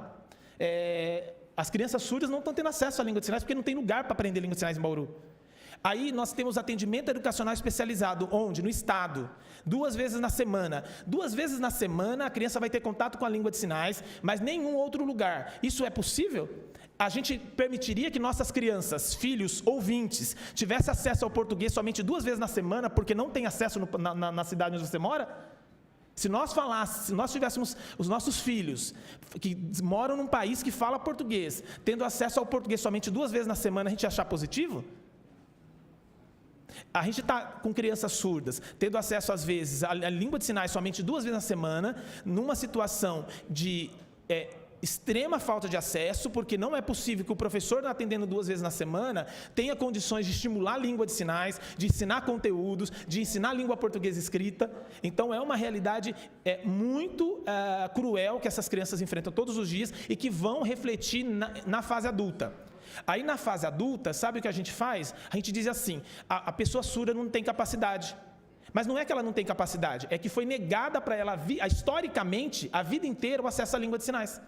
As crianças surdas não estão tendo acesso à língua de sinais porque não tem lugar para aprender língua de sinais em Bauru. Aí nós temos atendimento educacional especializado, onde? No Estado, 2 vezes na semana. 2 vezes na semana a criança vai ter contato com a língua de sinais, mas nenhum outro lugar. Isso é possível? A gente permitiria que nossas crianças, filhos, ouvintes, tivessem acesso ao português somente 2 vezes na semana, porque não tem acesso na cidade onde você mora? Se nós tivéssemos os nossos filhos, que moram num país que fala português, tendo acesso ao português somente 2 vezes na semana, a gente achar positivo? A gente está com crianças surdas, tendo acesso, às vezes, à língua de sinais somente 2 vezes na semana, numa situação de extrema falta de acesso, porque não é possível que o professor, atendendo 2 vezes na semana, tenha condições de estimular a língua de sinais, de ensinar conteúdos, de ensinar a língua portuguesa escrita. Então, é uma realidade muito cruel que essas crianças enfrentam todos os dias e que vão refletir na fase adulta. Aí, na fase adulta, sabe o que a gente faz? A gente diz assim, a pessoa surda não tem capacidade. Mas não é que ela não tem capacidade, é que foi negada para ela, historicamente, a vida inteira, o acesso à língua de sinais.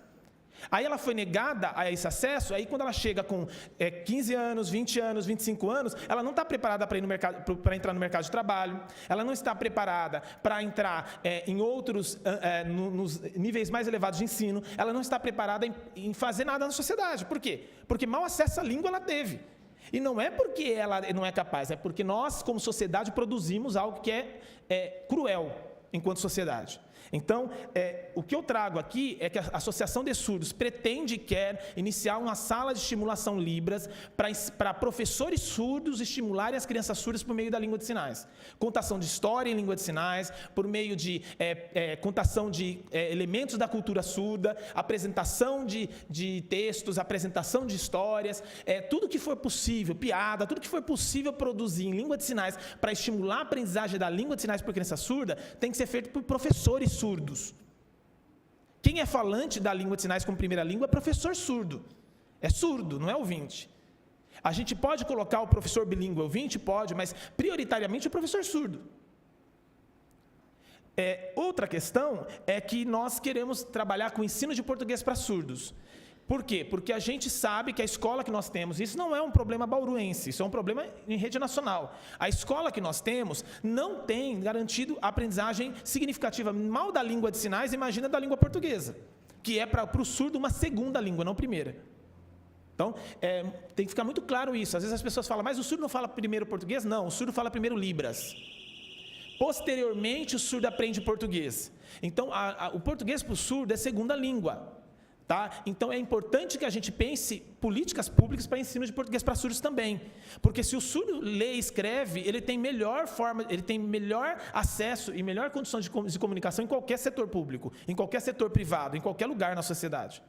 Aí ela foi negada a esse acesso, aí quando ela chega com 15 anos, 20 anos, 25 anos, ela não está preparada para entrar no mercado de trabalho, ela não está preparada para entrar em outros, nos níveis mais elevados de ensino, ela não está preparada em fazer nada na sociedade. Por quê? Porque mau acesso à língua ela teve. E não é porque ela não é capaz, é porque nós, como sociedade, produzimos algo que é cruel enquanto sociedade. Então, o que eu trago aqui é que a Associação de Surdos pretende e quer iniciar uma sala de estimulação Libras para professores surdos estimularem as crianças surdas por meio da língua de sinais. Contação de história em língua de sinais, por meio de contação de elementos da cultura surda, apresentação de textos, apresentação de histórias, tudo que for possível, piada, tudo que for possível produzir em língua de sinais para estimular a aprendizagem da língua de sinais por criança surda, tem que ser feito por professores surdos. Quem é falante da língua de sinais como primeira língua é professor surdo. É surdo, não é ouvinte. A gente pode colocar o professor bilíngue ouvinte? Pode, mas prioritariamente o professor surdo. Outra questão é que nós queremos trabalhar com o ensino de português para surdos. Por quê? Porque a gente sabe que a escola que nós temos, isso não é um problema bauruense, isso é um problema em rede nacional. A escola que nós temos não tem garantido a aprendizagem significativa, mal da língua de sinais, imagina da língua portuguesa, que é para o surdo uma segunda língua, não primeira. Então, tem que ficar muito claro isso. Às vezes as pessoas falam, mas o surdo não fala primeiro português? Não, o surdo fala primeiro Libras. Posteriormente, o surdo aprende português. Então, o português para o surdo é segunda língua. Tá? Então, é importante que a gente pense políticas públicas para ensino de português para surdos também. Porque se o surdo lê e escreve, ele tem melhor forma, ele tem melhor acesso e melhor condição de comunicação em qualquer setor público, em qualquer setor privado, em qualquer lugar na sociedade.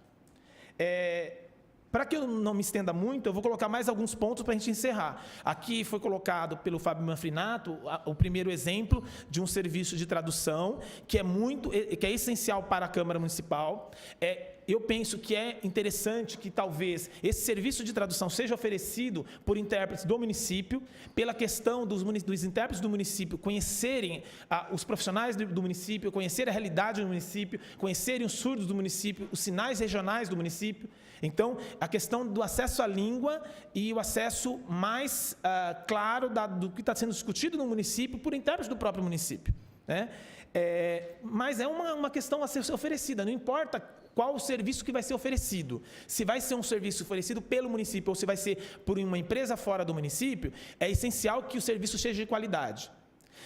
Para que eu não me estenda muito, eu vou colocar mais alguns pontos para a gente encerrar. Aqui foi colocado pelo Fábio Manfrinato o primeiro exemplo de um serviço de tradução que é essencial para a Câmara Municipal. Eu penso que é interessante que talvez esse serviço de tradução seja oferecido por intérpretes do município, pela questão dos intérpretes do município conhecerem os profissionais do município, conhecerem a realidade do município, conhecerem os surdos do município, os sinais regionais do município. Então, a questão do acesso à língua e o acesso mais claro do que está sendo discutido no município por intérpretes do próprio município, né? Mas é uma questão a ser oferecida, não importa qual o serviço que vai ser oferecido. Se vai ser um serviço oferecido pelo município ou se vai ser por uma empresa fora do município, é essencial que o serviço seja de qualidade.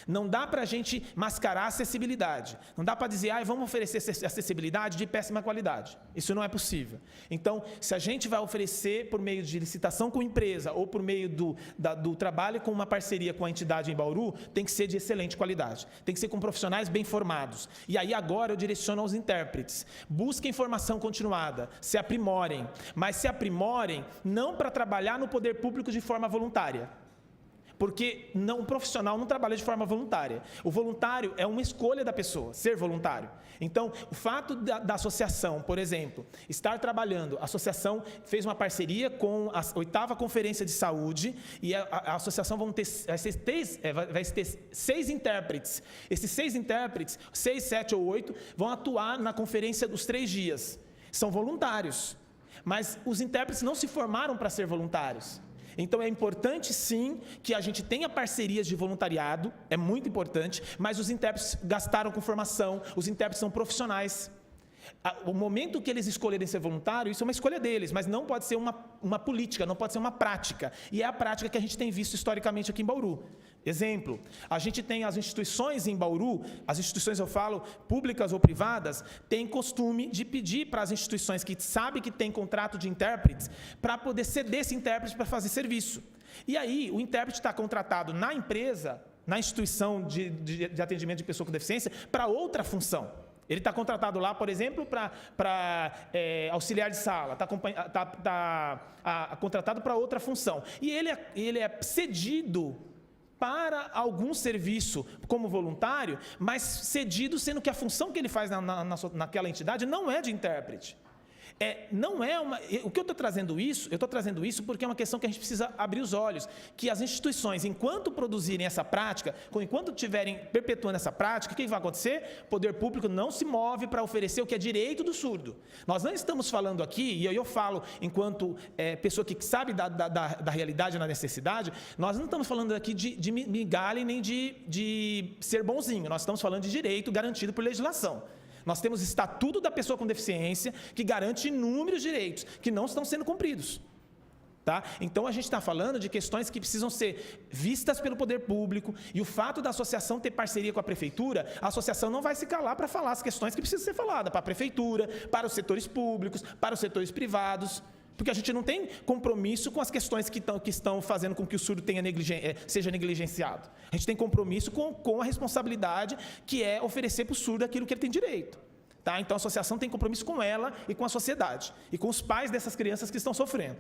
Não dá para a gente mascarar a acessibilidade. Não dá para dizer, vamos oferecer acessibilidade de péssima qualidade. Isso não é possível. Então, se a gente vai oferecer por meio de licitação com empresa ou por meio do trabalho com uma parceria com a entidade em Bauru, tem que ser de excelente qualidade. Tem que ser com profissionais bem formados. E aí agora eu direciono aos intérpretes. Busquem formação continuada, se aprimorem. Mas se aprimorem não para trabalhar no poder público de forma voluntária. Porque um profissional não trabalha de forma voluntária. O voluntário é uma escolha da pessoa, ser voluntário. Então, o fato da associação, por exemplo, estar trabalhando, a associação fez uma parceria com a 8ª Conferência de Saúde e a associação vai ter 6 intérpretes. Esses 6 intérpretes, 6, 7 ou 8, vão atuar na conferência dos 3 dias. São voluntários, mas os intérpretes não se formaram para ser voluntários. Então, é importante, sim, que a gente tenha parcerias de voluntariado, é muito importante, mas os intérpretes gastaram com formação, os intérpretes são profissionais. O momento que eles escolherem ser voluntário, isso é uma escolha deles, mas não pode ser uma política, não pode ser uma prática. E é a prática que a gente tem visto historicamente aqui em Bauru. Exemplo, a gente tem as instituições em Bauru, as instituições, eu falo, públicas ou privadas, têm costume de pedir para as instituições que sabem que tem contrato de intérpretes, para poder ceder esse intérprete para fazer serviço. E aí, o intérprete está contratado na empresa, na instituição de atendimento de pessoa com deficiência, para outra função. Ele está contratado lá, por exemplo, para auxiliar de sala, está contratado para outra função. E ele é cedido para algum serviço como voluntário, mas cedido sendo que a função que ele faz naquela entidade não é de intérprete. O que eu estou trazendo isso? Eu estou trazendo isso porque é uma questão que a gente precisa abrir os olhos, que as instituições, enquanto produzirem essa prática, enquanto estiverem perpetuando essa prática, o que vai acontecer? O poder público não se move para oferecer o que é direito do surdo. Nós não estamos falando aqui, e eu falo enquanto pessoa que sabe da realidade e da necessidade, nós não estamos falando aqui de migalha nem de ser bonzinho, nós estamos falando de direito garantido por legislação. Nós temos o Estatuto da Pessoa com Deficiência, que garante inúmeros direitos que não estão sendo cumpridos. Tá? Então, a gente está falando de questões que precisam ser vistas pelo poder público, e o fato da associação ter parceria com a prefeitura, a associação não vai se calar para falar as questões que precisam ser faladas para a prefeitura, para os setores públicos, para os setores privados, porque a gente não tem compromisso com as questões que estão fazendo com que o surdo seja negligenciado. A gente tem compromisso com a responsabilidade que é oferecer para o surdo aquilo que ele tem direito. Tá? Então, a associação tem compromisso com ela e com a sociedade, e com os pais dessas crianças que estão sofrendo.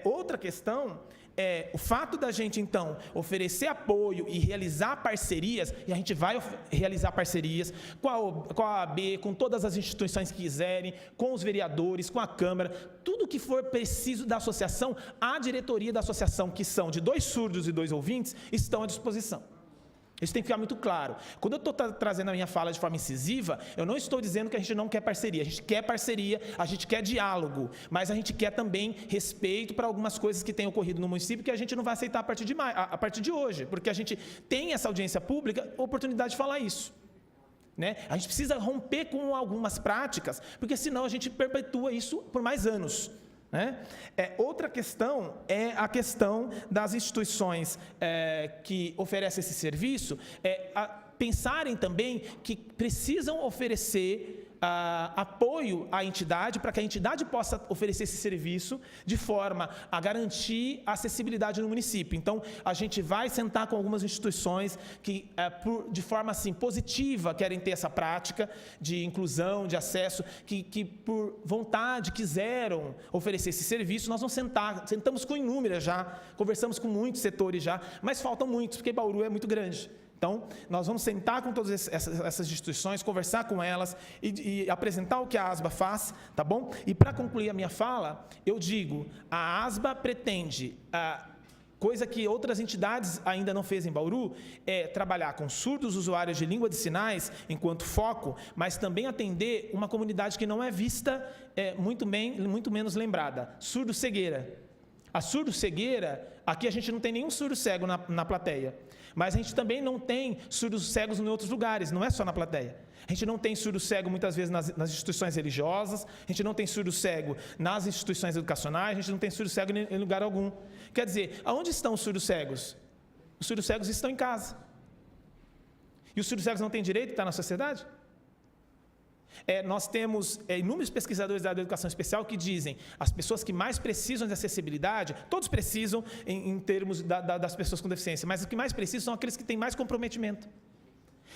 Outra questão é o fato da gente, então, oferecer apoio e realizar parcerias, e a gente vai realizar parcerias com a OAB, com todas as instituições que quiserem, com os vereadores, com a Câmara, tudo que for preciso da associação, a diretoria da associação, que são de 2 surdos e 2 ouvintes, estão à disposição. Isso tem que ficar muito claro. Quando eu estou trazendo a minha fala de forma incisiva, eu não estou dizendo que a gente não quer parceria. A gente quer parceria, a gente quer diálogo, mas a gente quer também respeito para algumas coisas que têm ocorrido no município que a gente não vai aceitar a partir de hoje, porque a gente tem essa audiência pública, oportunidade de falar isso. Né? A gente precisa romper com algumas práticas, porque senão a gente perpetua isso por mais anos. Né? Outra questão é a questão das instituições que oferecem esse serviço, pensarem também que precisam oferecer apoio à entidade, para que a entidade possa oferecer esse serviço de forma a garantir a acessibilidade no município. Então, a gente vai sentar com algumas instituições que, de forma assim, positiva, querem ter essa prática de inclusão, de acesso, que por vontade quiseram oferecer esse serviço. Nós vamos sentamos com inúmeras já, conversamos com muitos setores já, mas faltam muitos, porque Bauru é muito grande. Então, nós vamos sentar com todas essas instituições, conversar com elas e apresentar o que a ASBA faz, tá bom? E para concluir a minha fala, eu digo, a ASBA pretende, coisa que outras entidades ainda não fez em Bauru, é trabalhar com surdos usuários de língua de sinais enquanto foco, mas também atender uma comunidade que não é vista, muito menos lembrada, surdo-cegueira. A surdo-cegueira, aqui a gente não tem nenhum surdo-cego na plateia, mas a gente também não tem surdos cegos em outros lugares, não é só na plateia. A gente não tem surdo cego muitas vezes nas instituições religiosas, a gente não tem surdo cego nas instituições educacionais, a gente não tem surdo cego em lugar algum. Quer dizer, aonde estão os surdos cegos? Os surdos cegos estão em casa. E os surdos cegos não têm direito de estar na sociedade? Nós temos inúmeros pesquisadores da área da educação especial que dizem as pessoas que mais precisam de acessibilidade, todos precisam em termos das pessoas com deficiência, mas os que mais precisam são aqueles que têm mais comprometimento.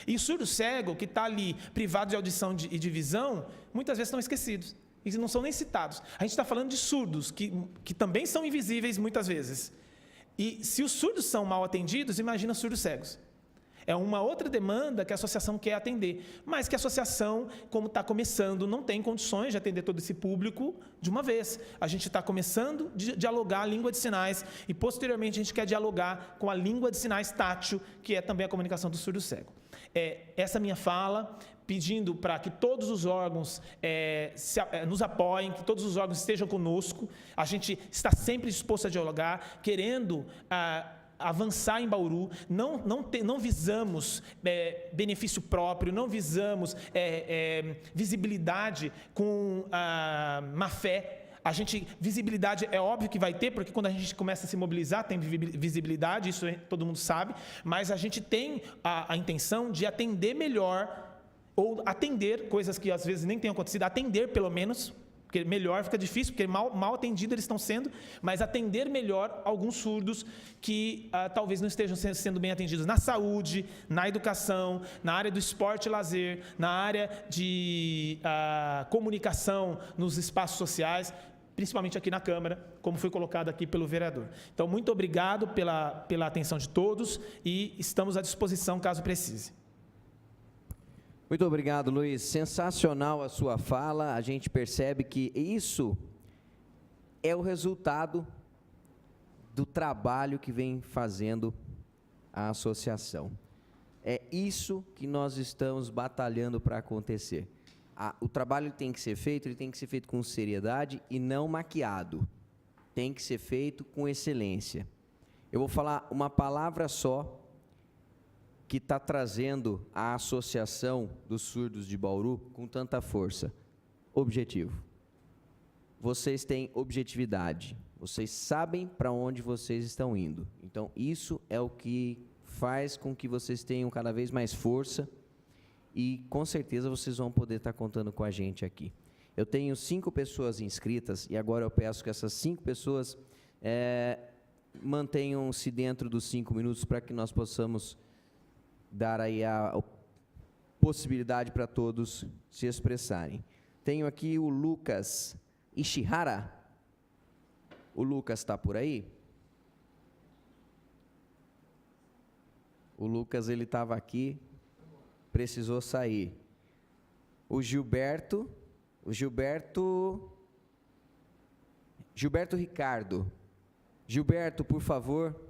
E o surdo cego, que está ali privado de audição e de visão, muitas vezes estão esquecidos, e não são nem citados. A gente está falando de surdos, que também são invisíveis muitas vezes. E se os surdos são mal atendidos, imagina os surdos cegos. É uma outra demanda que a associação quer atender, mas que a associação, como está começando, não tem condições de atender todo esse público de uma vez. A gente está começando a dialogar a língua de sinais e, posteriormente, a gente quer dialogar com a língua de sinais tátil, que é também a comunicação do surdo cego. Essa minha fala, pedindo para que todos os órgãos nos apoiem, que todos os órgãos estejam conosco. A gente está sempre disposto a dialogar, querendo avançar em Bauru, não visamos benefício próprio, não visamos visibilidade com má fé. Visibilidade é óbvio que vai ter, porque quando a gente começa a se mobilizar, tem visibilidade, isso todo mundo sabe, mas a gente tem a intenção de atender melhor, ou atender coisas que às vezes nem tenham acontecido, atender pelo menos, porque melhor fica difícil, porque mal atendido eles estão sendo, mas atender melhor alguns surdos que talvez não estejam sendo bem atendidos na saúde, na educação, na área do esporte e lazer, na área de comunicação nos espaços sociais, principalmente aqui na Câmara, como foi colocado aqui pelo vereador. Então, muito obrigado pela atenção de todos e estamos à disposição caso precise. Muito obrigado, Luiz. Sensacional a sua fala. A gente percebe que isso é o resultado do trabalho que vem fazendo a associação. É isso que nós estamos batalhando para acontecer. O trabalho tem que ser feito, ele tem que ser feito com seriedade e não maquiado. Tem que ser feito com excelência. Eu vou falar uma palavra só que está trazendo a Associação dos Surdos de Bauru com tanta força. Objetivo. Vocês têm objetividade. Vocês sabem para onde vocês estão indo. Então, isso é o que faz com que vocês tenham cada vez mais força e, com certeza, vocês vão poder estar contando com a gente aqui. Eu tenho 5 pessoas inscritas e agora eu peço que essas 5 pessoas mantenham-se dentro dos 5 minutos para que nós possamos dar aí a possibilidade para todos se expressarem. Tenho aqui o Lucas Ishihara. O Lucas está por aí? O Lucas, ele estava aqui, precisou sair. O Gilberto Ricardo. Gilberto, por favor.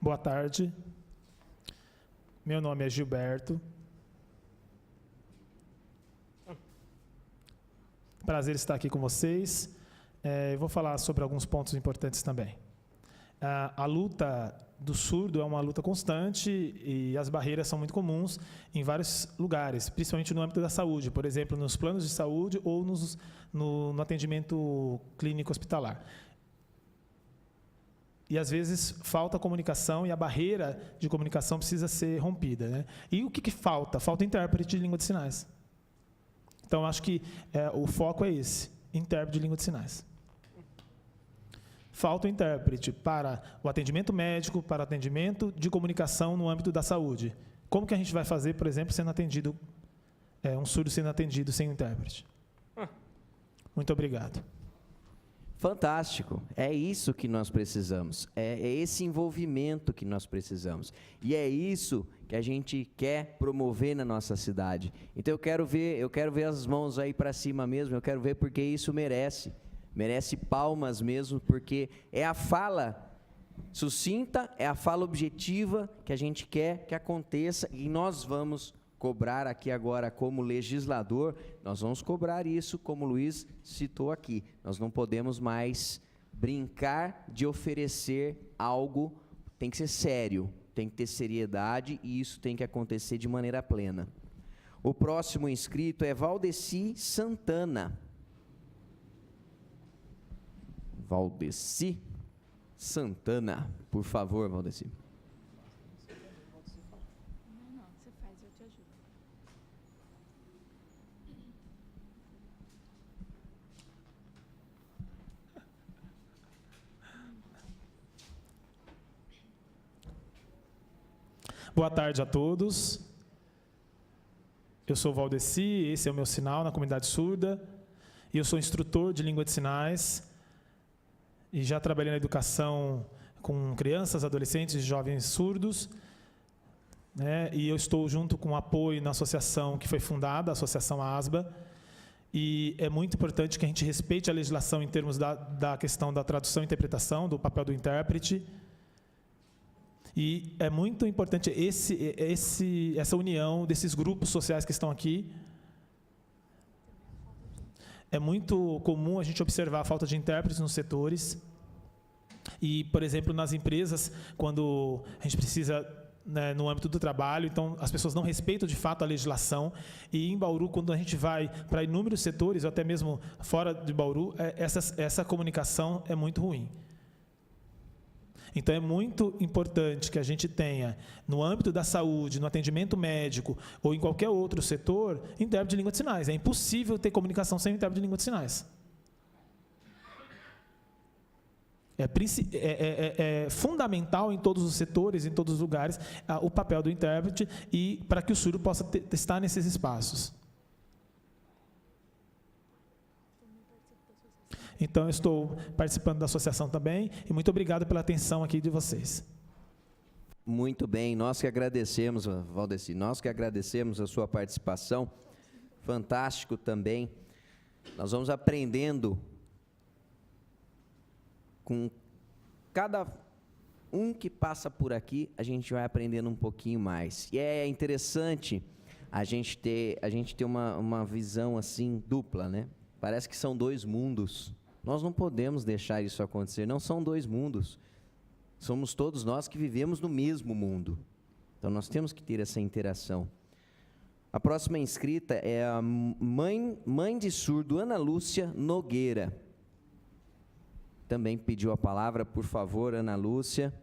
Boa tarde. Meu nome é Gilberto. Prazer estar aqui com vocês. Eu vou falar sobre alguns pontos importantes também. A luta do surdo é uma luta constante e as barreiras são muito comuns em vários lugares, principalmente no âmbito da saúde, por exemplo, nos planos de saúde ou no atendimento clínico hospitalar. E, às vezes, falta comunicação e a barreira de comunicação precisa ser rompida, né? E o que falta? Falta intérprete de língua de sinais. Então, acho que o foco é esse, intérprete de língua de sinais. Falta o intérprete para o atendimento médico, para o atendimento de comunicação no âmbito da saúde. Como que a gente vai fazer, por exemplo, sendo atendido, um surdo sendo atendido sem o intérprete? Muito obrigado. Fantástico. É isso que nós precisamos. É esse envolvimento que nós precisamos. E é isso que a gente quer promover na nossa cidade. Então eu quero ver as mãos aí para cima mesmo, eu quero ver porque isso merece palmas mesmo, porque é a fala sucinta, é a fala objetiva que a gente quer que aconteça e nós vamos cobrar aqui agora como legislador, nós vamos cobrar isso como o Luiz citou aqui. Nós não podemos mais brincar de oferecer algo, tem que ser sério, tem que ter seriedade e isso tem que acontecer de maneira plena. O próximo inscrito é Valdeci Santana. Valdeci Santana, por favor, Valdeci. Não, você faz, eu te ajudo. Boa tarde a todos. Eu sou o Valdeci, esse é o meu sinal na comunidade surda. E eu sou instrutor de língua de sinais. E já trabalhei na educação com crianças, adolescentes e jovens surdos. Né? E eu estou junto com o apoio na associação que foi fundada, a Associação ASBA. E é muito importante que a gente respeite a legislação em termos da questão da tradução e interpretação, do papel do intérprete. E é muito importante essa união desses grupos sociais que estão aqui. É muito comum a gente observar a falta de intérpretes nos setores. E, por exemplo, nas empresas, quando a gente precisa, né, no âmbito do trabalho, então as pessoas não respeitam de fato a legislação. E em Bauru, quando a gente vai para inúmeros setores, ou até mesmo fora de Bauru, essa comunicação é muito ruim. Então, é muito importante que a gente tenha, no âmbito da saúde, no atendimento médico ou em qualquer outro setor, intérprete de língua de sinais. É impossível ter comunicação sem intérprete de língua de sinais. É fundamental em todos os setores, em todos os lugares, o papel do intérprete e para que o surdo possa estar nesses espaços. Então, eu estou participando da associação também e muito obrigado pela atenção aqui de vocês. Muito bem, nós que agradecemos, Valdeci, nós que agradecemos a sua participação, fantástico também. Nós vamos aprendendo com cada um que passa por aqui, a gente vai aprendendo um pouquinho mais. E é interessante a gente ter uma visão assim dupla, né? Parece que são dois mundos. Nós não podemos deixar isso acontecer, não são dois mundos. Somos todos nós que vivemos no mesmo mundo. Então, nós temos que ter essa interação. A próxima inscrita é a mãe de surdo, Ana Lúcia Nogueira. Também pediu a palavra, por favor, Ana Lúcia.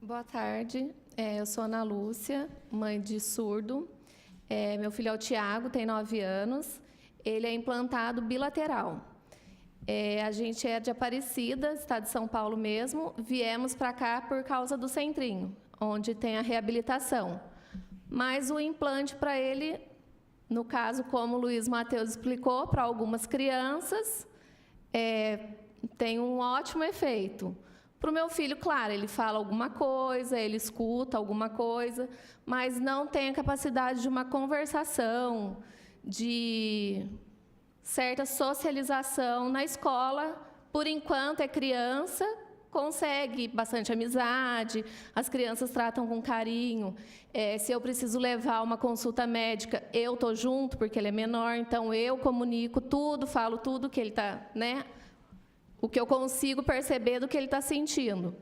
Boa tarde, eu sou Ana Lúcia, mãe de surdo. Meu filho é o Tiago, tem 9 anos. Ele é implantado bilateral. A gente é de Aparecida, estado de São Paulo mesmo. Viemos para cá por causa do Centrinho, onde tem a reabilitação. Mas o implante para ele, no caso, como o Luiz Matheus explicou, para algumas crianças, tem um ótimo efeito. Para o meu filho, claro, ele fala alguma coisa, ele escuta alguma coisa, mas não tem a capacidade de uma conversação, de certa socialização na escola. Por enquanto, é criança, consegue bastante amizade, as crianças tratam com carinho. Se eu preciso levar uma consulta médica, eu estou junto, porque ele é menor, então eu comunico tudo, falo tudo que ele está, né? O que eu consigo perceber do que ele está sentindo.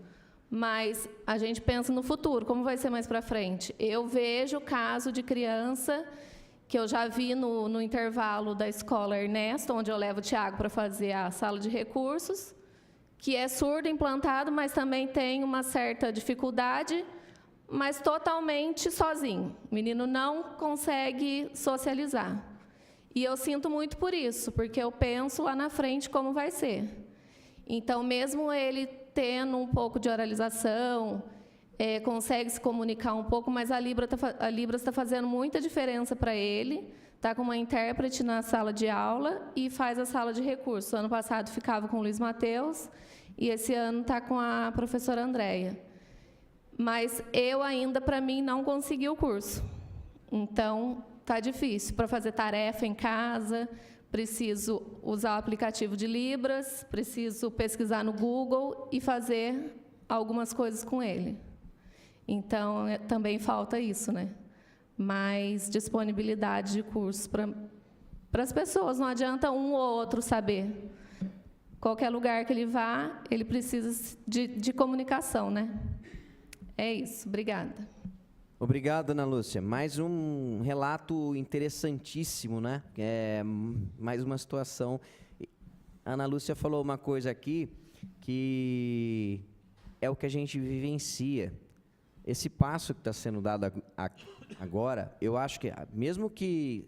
Mas a gente pensa no futuro, como vai ser mais para frente. Eu vejo o caso de criança que eu já vi no intervalo da escola Ernesto, onde eu levo o Tiago para fazer a sala de recursos, que é surdo implantado, mas também tem uma certa dificuldade, mas totalmente sozinho. O menino não consegue socializar. E eu sinto muito por isso, porque eu penso lá na frente como vai ser. Então, mesmo ele tendo um pouco de oralização, consegue se comunicar um pouco, mas a Libras está fazendo muita diferença para ele. Está com uma intérprete na sala de aula e faz a sala de recursos. Ano passado ficava com o Luiz Mateus e esse ano está com a professora Andréia. Mas eu ainda, para mim, não consegui o curso. Então, está difícil. Para fazer tarefa em casa, preciso usar o aplicativo de Libras, preciso pesquisar no Google e fazer algumas coisas com ele. Então, também falta isso, né? Mais disponibilidade de cursos para as pessoas. Não adianta um ou outro saber. Qualquer lugar que ele vá, ele precisa de comunicação, né? É isso. Obrigada. Obrigado, Ana Lúcia. Mais um relato interessantíssimo, né? Mais uma situação. A Ana Lúcia falou uma coisa aqui que é o que a gente vivencia. Esse passo que está sendo dado agora, eu acho que, mesmo que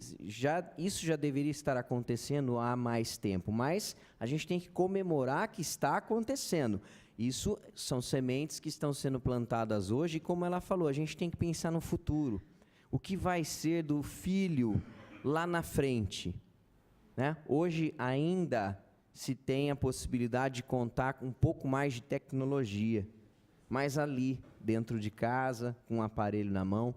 isso já deveria estar acontecendo há mais tempo, mas a gente tem que comemorar que está acontecendo. Isso são sementes que estão sendo plantadas hoje, e como ela falou, a gente tem que pensar no futuro. O que vai ser do filho lá na frente, né? Hoje ainda se tem a possibilidade de contar com um pouco mais de tecnologia, mas ali, dentro de casa, com um aparelho na mão,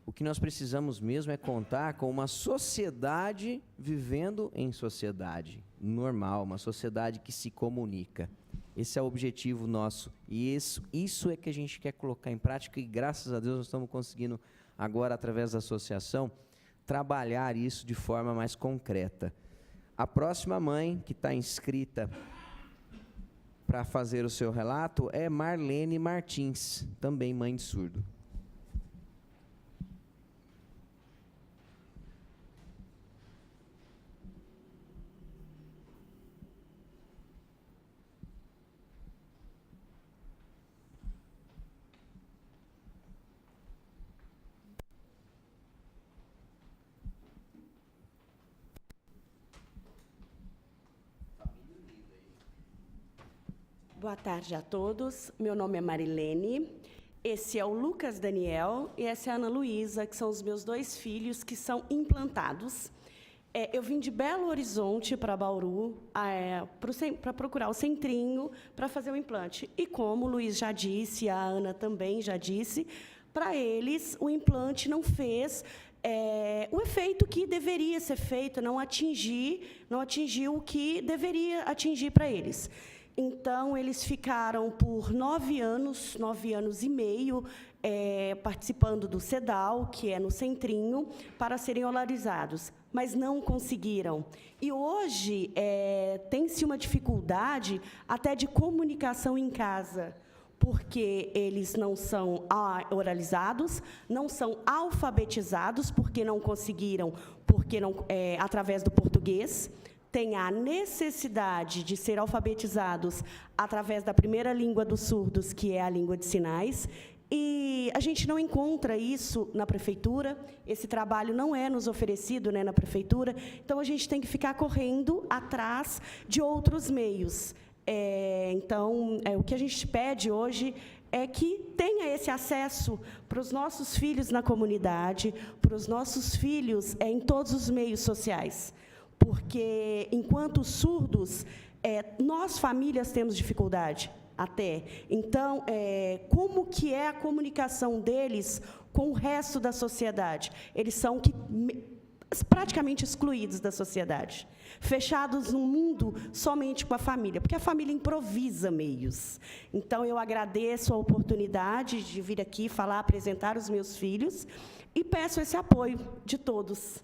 o que nós precisamos mesmo é contar com uma sociedade vivendo em sociedade normal, uma sociedade que se comunica. Esse é o objetivo nosso, e isso é que a gente quer colocar em prática, e graças a Deus nós estamos conseguindo agora, através da associação, trabalhar isso de forma mais concreta. A próxima mãe que está inscrita para fazer o seu relato é Marlene Martins, também mãe de surdo. Boa tarde a todos. Meu nome é Marilene. Esse é o Lucas Daniel e essa é a Ana Luísa, que são os meus 2 filhos que são implantados. Eu vim de Belo Horizonte para Bauru para procurar o centrinho para fazer o implante. E como o Luiz já disse, a Ana também já disse, para eles o implante não fez o efeito que deveria ser feito, não atingiu o que deveria atingir para eles. Então, eles ficaram por 9 anos e meio, participando do CEDAL, que é no centrinho, para serem olarizados, mas não conseguiram. E hoje tem-se uma dificuldade até de comunicação em casa, porque eles não são oralizados, não são alfabetizados, porque não conseguiram, através do português. Tem a necessidade de ser alfabetizados através da primeira língua dos surdos, que é a língua de sinais, e a gente não encontra isso na prefeitura, esse trabalho não é nos oferecido, né, na prefeitura, então a gente tem que ficar correndo atrás de outros meios. Então, o que a gente pede hoje é que tenha esse acesso para os nossos filhos na comunidade, para os nossos filhos em todos os meios sociais. Porque, enquanto surdos, nós, famílias, temos dificuldade até. Então, como que é a comunicação deles com o resto da sociedade? Eles são que praticamente excluídos da sociedade, fechados num mundo somente com a família, porque a família improvisa meios. Então, eu agradeço a oportunidade de vir aqui falar, apresentar os meus filhos, e peço esse apoio de todos.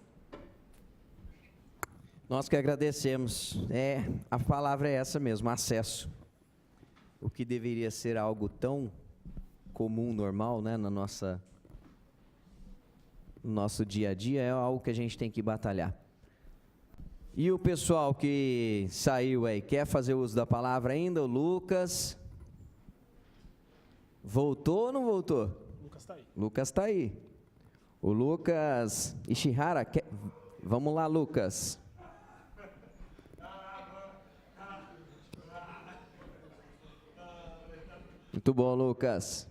Nós que agradecemos. A palavra é essa mesmo, acesso. O que deveria ser algo tão comum, normal, né, no nosso dia a dia, é algo que a gente tem que batalhar. E o pessoal que saiu aí, quer fazer uso da palavra ainda? O Lucas. Voltou ou não voltou? Lucas está aí. Lucas está aí. O Lucas Ishihara, vamos lá, Lucas. Muito bom, Lucas.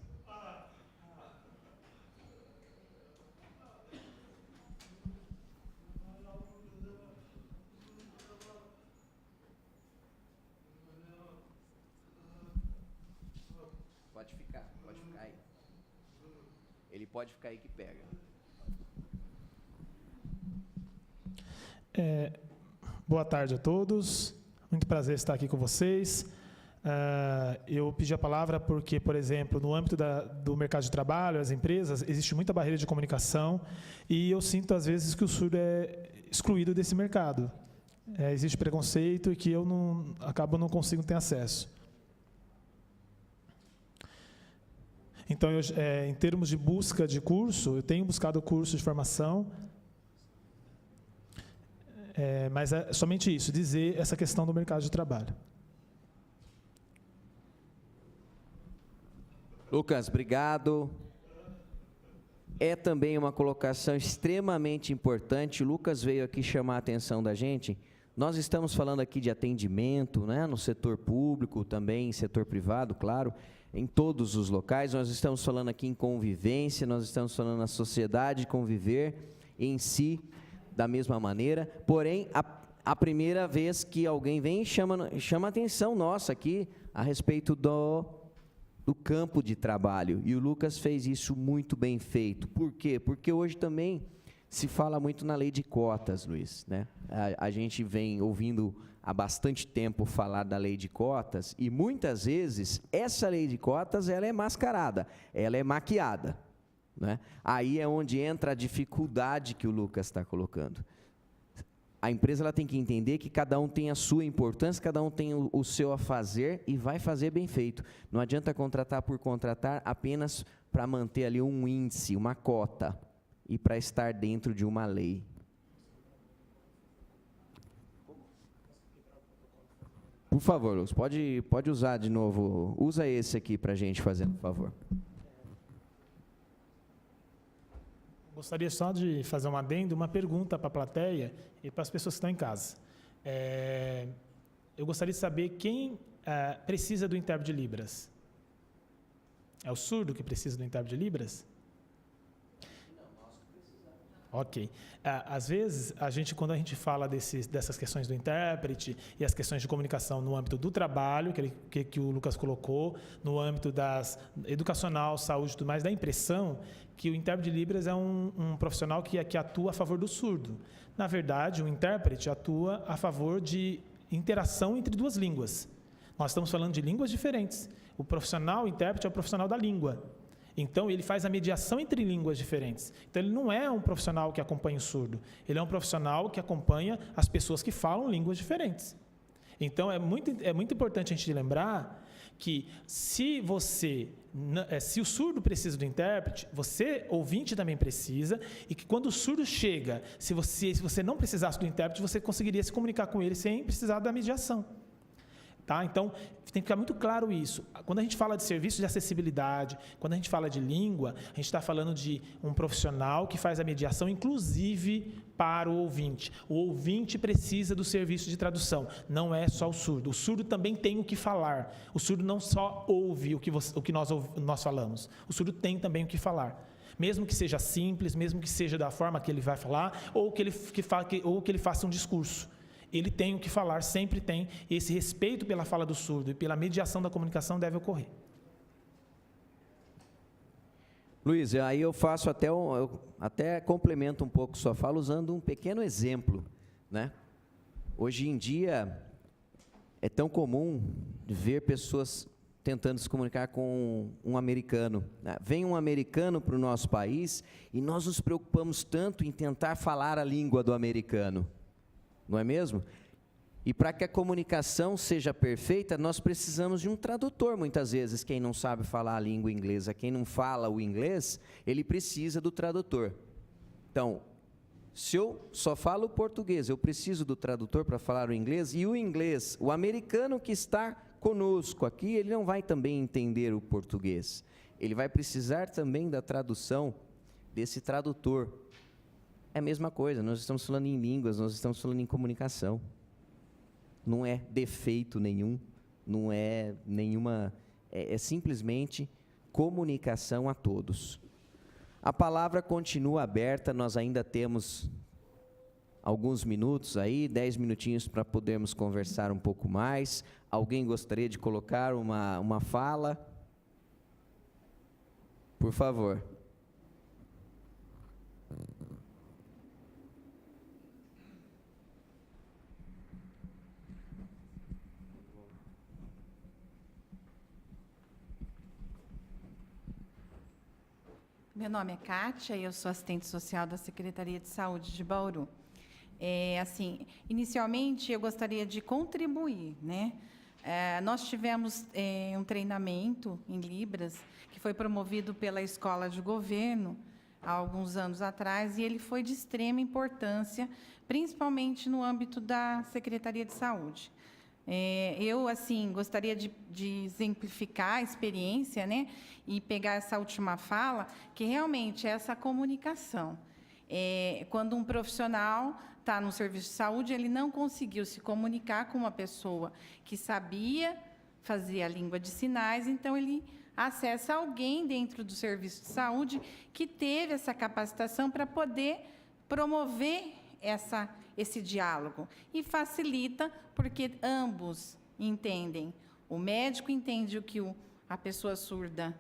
Pode ficar aí. Ele pode ficar aí que pega. Boa tarde a todos. Muito prazer estar aqui com vocês. Eu pedi a palavra porque, por exemplo, no âmbito do mercado de trabalho, as empresas, existe muita barreira de comunicação e eu sinto, às vezes, que o surdo é excluído desse mercado. Existe preconceito e que eu acabo não consigo ter acesso. Então, em termos de busca de curso, eu tenho buscado curso de formação, mas é somente isso, dizer essa questão do mercado de trabalho. Lucas, obrigado. É também uma colocação extremamente importante. O Lucas veio aqui chamar a atenção da gente. Nós estamos falando aqui de atendimento, né, no setor público, também setor privado, claro, em todos os locais. Nós estamos falando aqui em convivência, nós estamos falando na sociedade, conviver em si da mesma maneira. Porém, a primeira vez que alguém vem e chama a atenção nossa aqui a respeito do campo de trabalho. E o Lucas fez isso muito bem feito. Por quê? Porque hoje também se fala muito na lei de cotas, Luiz, né? A gente vem ouvindo há bastante tempo falar da lei de cotas e muitas vezes essa lei de cotas ela é mascarada, ela é maquiada, né? Aí é onde entra a dificuldade que o Lucas está colocando. A empresa ela tem que entender que cada um tem a sua importância, cada um tem o seu a fazer e vai fazer bem feito. Não adianta contratar por contratar apenas para manter ali um índice, uma cota, e para estar dentro de uma lei. Por favor, Luz, pode usar de novo. Usa esse aqui para a gente fazer, por favor. Gostaria só de fazer um adendo, uma pergunta para a plateia e para as pessoas que estão em casa. Eu gostaria de saber quem precisa do intérprete de Libras. É o surdo que precisa do intérprete de Libras? Ok. Às vezes, quando a gente fala dessas questões do intérprete e as questões de comunicação no âmbito do trabalho, que o Lucas colocou, no âmbito educacional, saúde e tudo mais, da impressão que o intérprete de Libras é um profissional que atua a favor do surdo. Na verdade, o intérprete atua a favor de interação entre duas línguas. Nós estamos falando de línguas diferentes. O profissional, o intérprete, é o profissional da língua. Então, ele faz a mediação entre línguas diferentes. Então, ele não é um profissional que acompanha o surdo. Ele é um profissional que acompanha as pessoas que falam línguas diferentes. Então, é muito importante a gente lembrar que se o surdo precisa do intérprete, você, ouvinte, também precisa, e que quando o surdo chega, se você não precisasse do intérprete, você conseguiria se comunicar com ele sem precisar da mediação. Tá? Então, tem que ficar muito claro isso. Quando a gente fala de serviço de acessibilidade, quando a gente fala de língua, a gente está falando de um profissional que faz a mediação, inclusive para o ouvinte. O ouvinte precisa do serviço de tradução, não é só o surdo. O surdo também tem o que falar. O surdo não só ouve o que nós falamos. O surdo tem também o que falar. Mesmo que seja simples, mesmo que seja da forma que ele vai falar, ou que ele faça um discurso. Ele tem o que falar, sempre tem, e esse respeito pela fala do surdo e pela mediação da comunicação deve ocorrer. Luiz, aí eu faço eu até complemento um pouco sua fala usando um pequeno exemplo, né? Hoje em dia é tão comum ver pessoas tentando se comunicar com um americano, né? Vem um americano para o nosso país e nós nos preocupamos tanto em tentar falar a língua do americano, não é mesmo? E para que a comunicação seja perfeita, nós precisamos de um tradutor, muitas vezes. Quem não sabe falar a língua inglesa, quem não fala o inglês, ele precisa do tradutor. Então, se eu só falo o português, eu preciso do tradutor para falar o inglês, e o inglês, o americano que está conosco aqui, ele não vai também entender o português. Ele vai precisar também da tradução desse tradutor. É a mesma coisa, nós estamos falando em línguas, nós estamos falando em comunicação. Não é defeito nenhum, não é nenhuma, é simplesmente comunicação a todos. A palavra continua aberta, nós ainda temos alguns minutos aí, 10 minutinhos para podermos conversar um pouco mais. Alguém gostaria de colocar uma fala? Por favor. Meu nome é Kátia e eu sou assistente social da Secretaria de Saúde de Bauru. Inicialmente, eu gostaria de contribuir, né? Nós tivemos um treinamento em Libras, que foi promovido pela Escola de Governo, há alguns anos atrás, e ele foi de extrema importância, principalmente no âmbito da Secretaria de Saúde. Eu, gostaria de exemplificar a experiência, né, e pegar essa última fala, que realmente é essa comunicação. Quando um profissional está no serviço de saúde, ele não conseguiu se comunicar com uma pessoa que sabia fazer a língua de sinais, então ele acessa alguém dentro do serviço de saúde que teve essa capacitação para poder promover esse diálogo. E facilita, porque ambos entendem. O médico entende o que a pessoa surda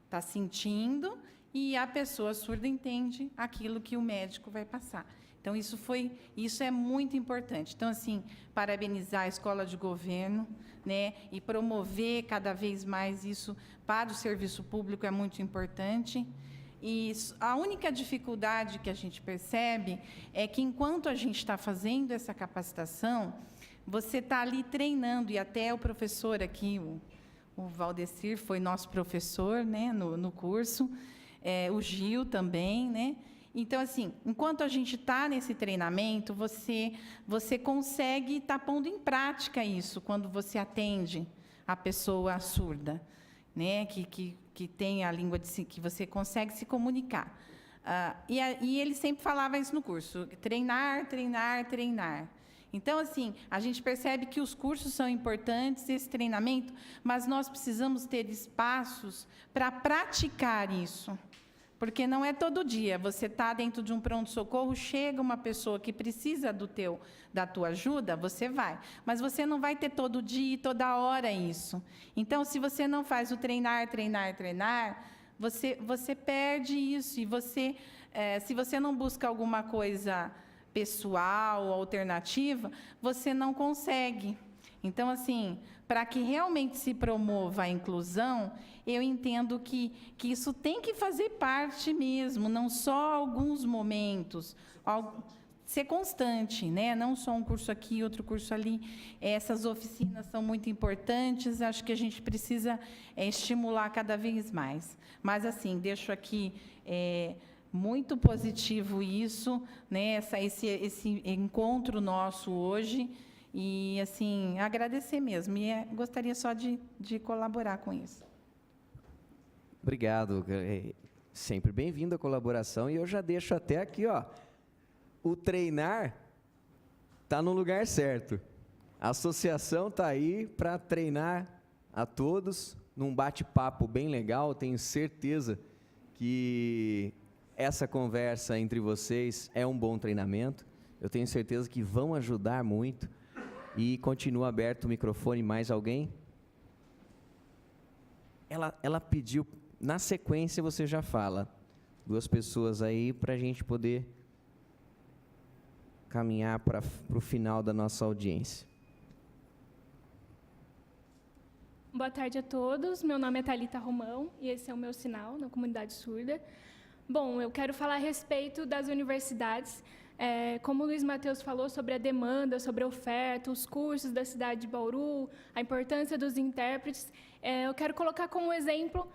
está sentindo e a pessoa surda entende aquilo que o médico vai passar. Então, isso é muito importante. Então, parabenizar a Escola de Governo, né, e promover cada vez mais isso para o serviço público é muito importante. E a única dificuldade que a gente percebe é que, enquanto a gente está fazendo essa capacitação, você está ali treinando, e até o professor aqui, o Valdecir, foi nosso professor, né, no curso, o Gil também, né? Então, enquanto a gente está nesse treinamento, você consegue estar pondo em prática isso, quando você atende a pessoa surda, né, que tem a língua que você consegue se comunicar. E ele sempre falava isso no curso: treinar, treinar, treinar. Então, a gente percebe que os cursos são importantes, esse treinamento, mas nós precisamos ter espaços para praticar isso. Porque não é todo dia. Você está dentro de um pronto-socorro, chega uma pessoa que precisa da tua ajuda, você vai. Mas você não vai ter todo dia e toda hora isso. Então, se você não faz o treinar, treinar, treinar, você perde isso. E se você não busca alguma coisa pessoal, alternativa, você não consegue. Então, para que realmente se promova a inclusão, eu entendo que isso tem que fazer parte mesmo, não só alguns momentos, ser constante, né? Não só um curso aqui, outro curso ali. Essas oficinas são muito importantes, acho que a gente precisa estimular cada vez mais. Mas, deixo aqui muito positivo isso, né? Esse encontro nosso hoje. E, agradecer mesmo. E gostaria só de colaborar com isso. Obrigado. Sempre bem-vindo a colaboração. E eu já deixo até aqui, ó, o treinar está no lugar certo. A associação está aí para treinar a todos, num bate-papo bem legal. Tenho certeza que essa conversa entre vocês é um bom treinamento. Eu tenho certeza que vão ajudar muito. E continua aberto o microfone. Mais alguém? Ela pediu, na sequência você já fala. duas pessoas aí para a gente poder caminhar para o final da nossa audiência. Boa tarde a todos. Meu nome é Thalita Romão e esse é o meu sinal na comunidade surda. Bom, eu quero falar a respeito das universidades. Como o Luiz Matheus falou sobre a demanda, sobre a oferta, os cursos da cidade de Bauru, a importância dos intérpretes, eu quero colocar como exemplo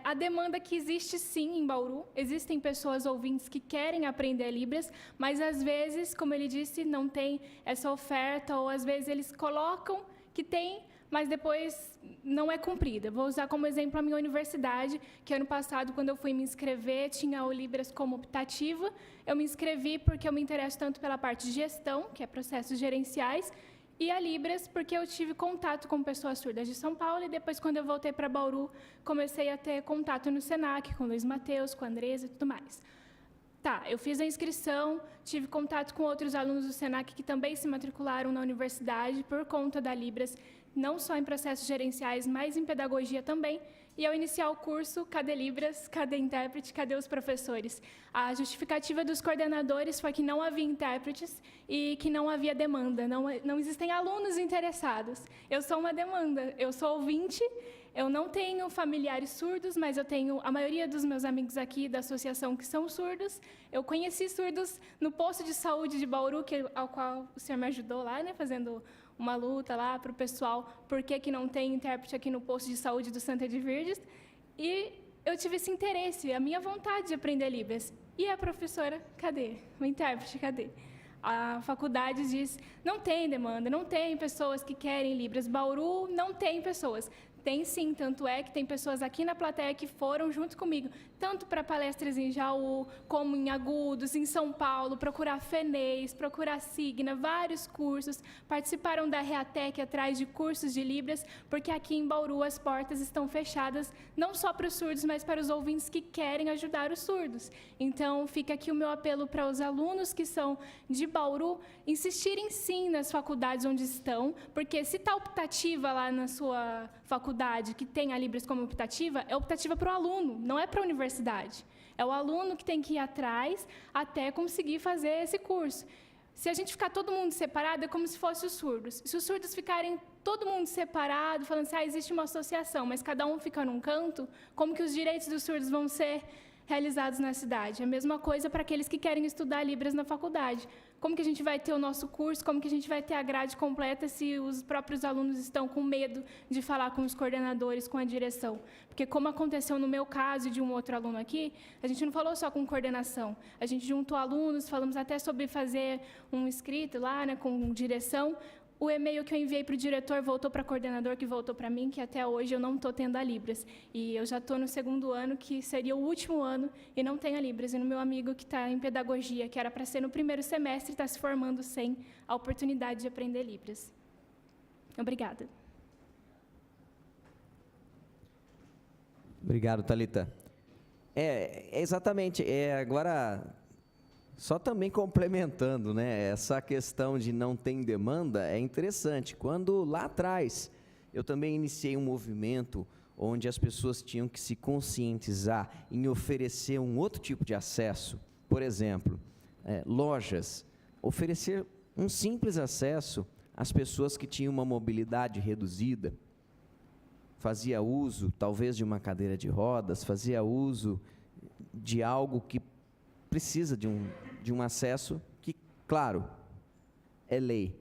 a demanda que existe sim em Bauru. Existem pessoas ouvintes que querem aprender Libras, mas às vezes, como ele disse, não tem essa oferta, ou às vezes eles colocam que tem, mas depois não é cumprida. Vou usar como exemplo a minha universidade, que ano passado, quando eu fui me inscrever, tinha o Libras como optativa. Eu me inscrevi porque eu me interesso tanto pela parte de gestão, que é processos gerenciais, e a Libras porque eu tive contato com pessoas surdas de São Paulo, e depois, quando eu voltei para Bauru, comecei a ter contato no Senac, com o Luiz Matheus, com a Andresa e tudo mais. Tá, eu fiz a inscrição, tive contato com outros alunos do Senac que também se matricularam na universidade por conta da Libras, não só em processos gerenciais, mas em pedagogia também. E ao iniciar o curso, cadê Libras, cadê intérprete, cadê os professores? A justificativa dos coordenadores foi que não havia intérpretes e que não havia demanda, não existem alunos interessados. Eu sou uma demanda, eu sou ouvinte, eu não tenho familiares surdos, mas eu tenho a maioria dos meus amigos aqui da associação que são surdos. Eu conheci surdos no posto de saúde de Bauru, ao qual o senhor me ajudou lá, né, fazendo uma luta lá para o pessoal, por que não tem intérprete aqui no posto de saúde do Santa de Virges. E eu tive esse interesse, a minha vontade de aprender Libras. E a professora, cadê? O intérprete, cadê? A faculdade diz, não tem demanda, não tem pessoas que querem Libras. Bauru não tem pessoas. Tem sim, tanto é que tem pessoas aqui na plateia que foram junto comigo, tanto para palestras em Jaú, como em Agudos, em São Paulo, procurar FENES, procurar Signa, vários cursos, participaram da Reatec atrás de cursos de Libras, porque aqui em Bauru as portas estão fechadas, não só para os surdos, mas para os ouvintes que querem ajudar os surdos. Então, fica aqui o meu apelo para os alunos que são de Bauru, insistirem sim nas faculdades onde estão, porque se está optativa lá na sua faculdade, que tem a Libras como optativa, é optativa para o aluno, não é para a universidade. É o aluno que tem que ir atrás até conseguir fazer esse curso. Se a gente ficar todo mundo separado, é como se fosse os surdos. Se os surdos ficarem todo mundo separado, falando assim, existe uma associação, mas cada um fica num canto, como que os direitos dos surdos vão ser realizados na cidade? A mesma coisa para aqueles que querem estudar Libras na faculdade. Como que a gente vai ter o nosso curso, como que a gente vai ter a grade completa se os próprios alunos estão com medo de falar com os coordenadores, com a direção? Porque como aconteceu no meu caso e de um outro aluno aqui, a gente não falou só com coordenação, a gente juntou alunos, falamos até sobre fazer um escrito lá, né, com direção. O e-mail que eu enviei para o diretor voltou para o coordenador, que voltou para mim, que até hoje eu não estou tendo a Libras. E eu já estou no segundo ano, que seria o último ano, e não tenho a Libras. E no meu amigo que está em pedagogia, que era para ser no primeiro semestre, está se formando sem a oportunidade de aprender Libras. Obrigada. Obrigado, Thalita. Exatamente. Agora, só também complementando, né? Essa questão de não ter demanda é interessante. Quando lá atrás eu também iniciei um movimento onde as pessoas tinham que se conscientizar em oferecer um outro tipo de acesso, por exemplo, lojas, oferecer um simples acesso às pessoas que tinham uma mobilidade reduzida, fazia uso talvez de uma cadeira de rodas, fazia uso de algo que precisa de um acesso que, claro, é lei.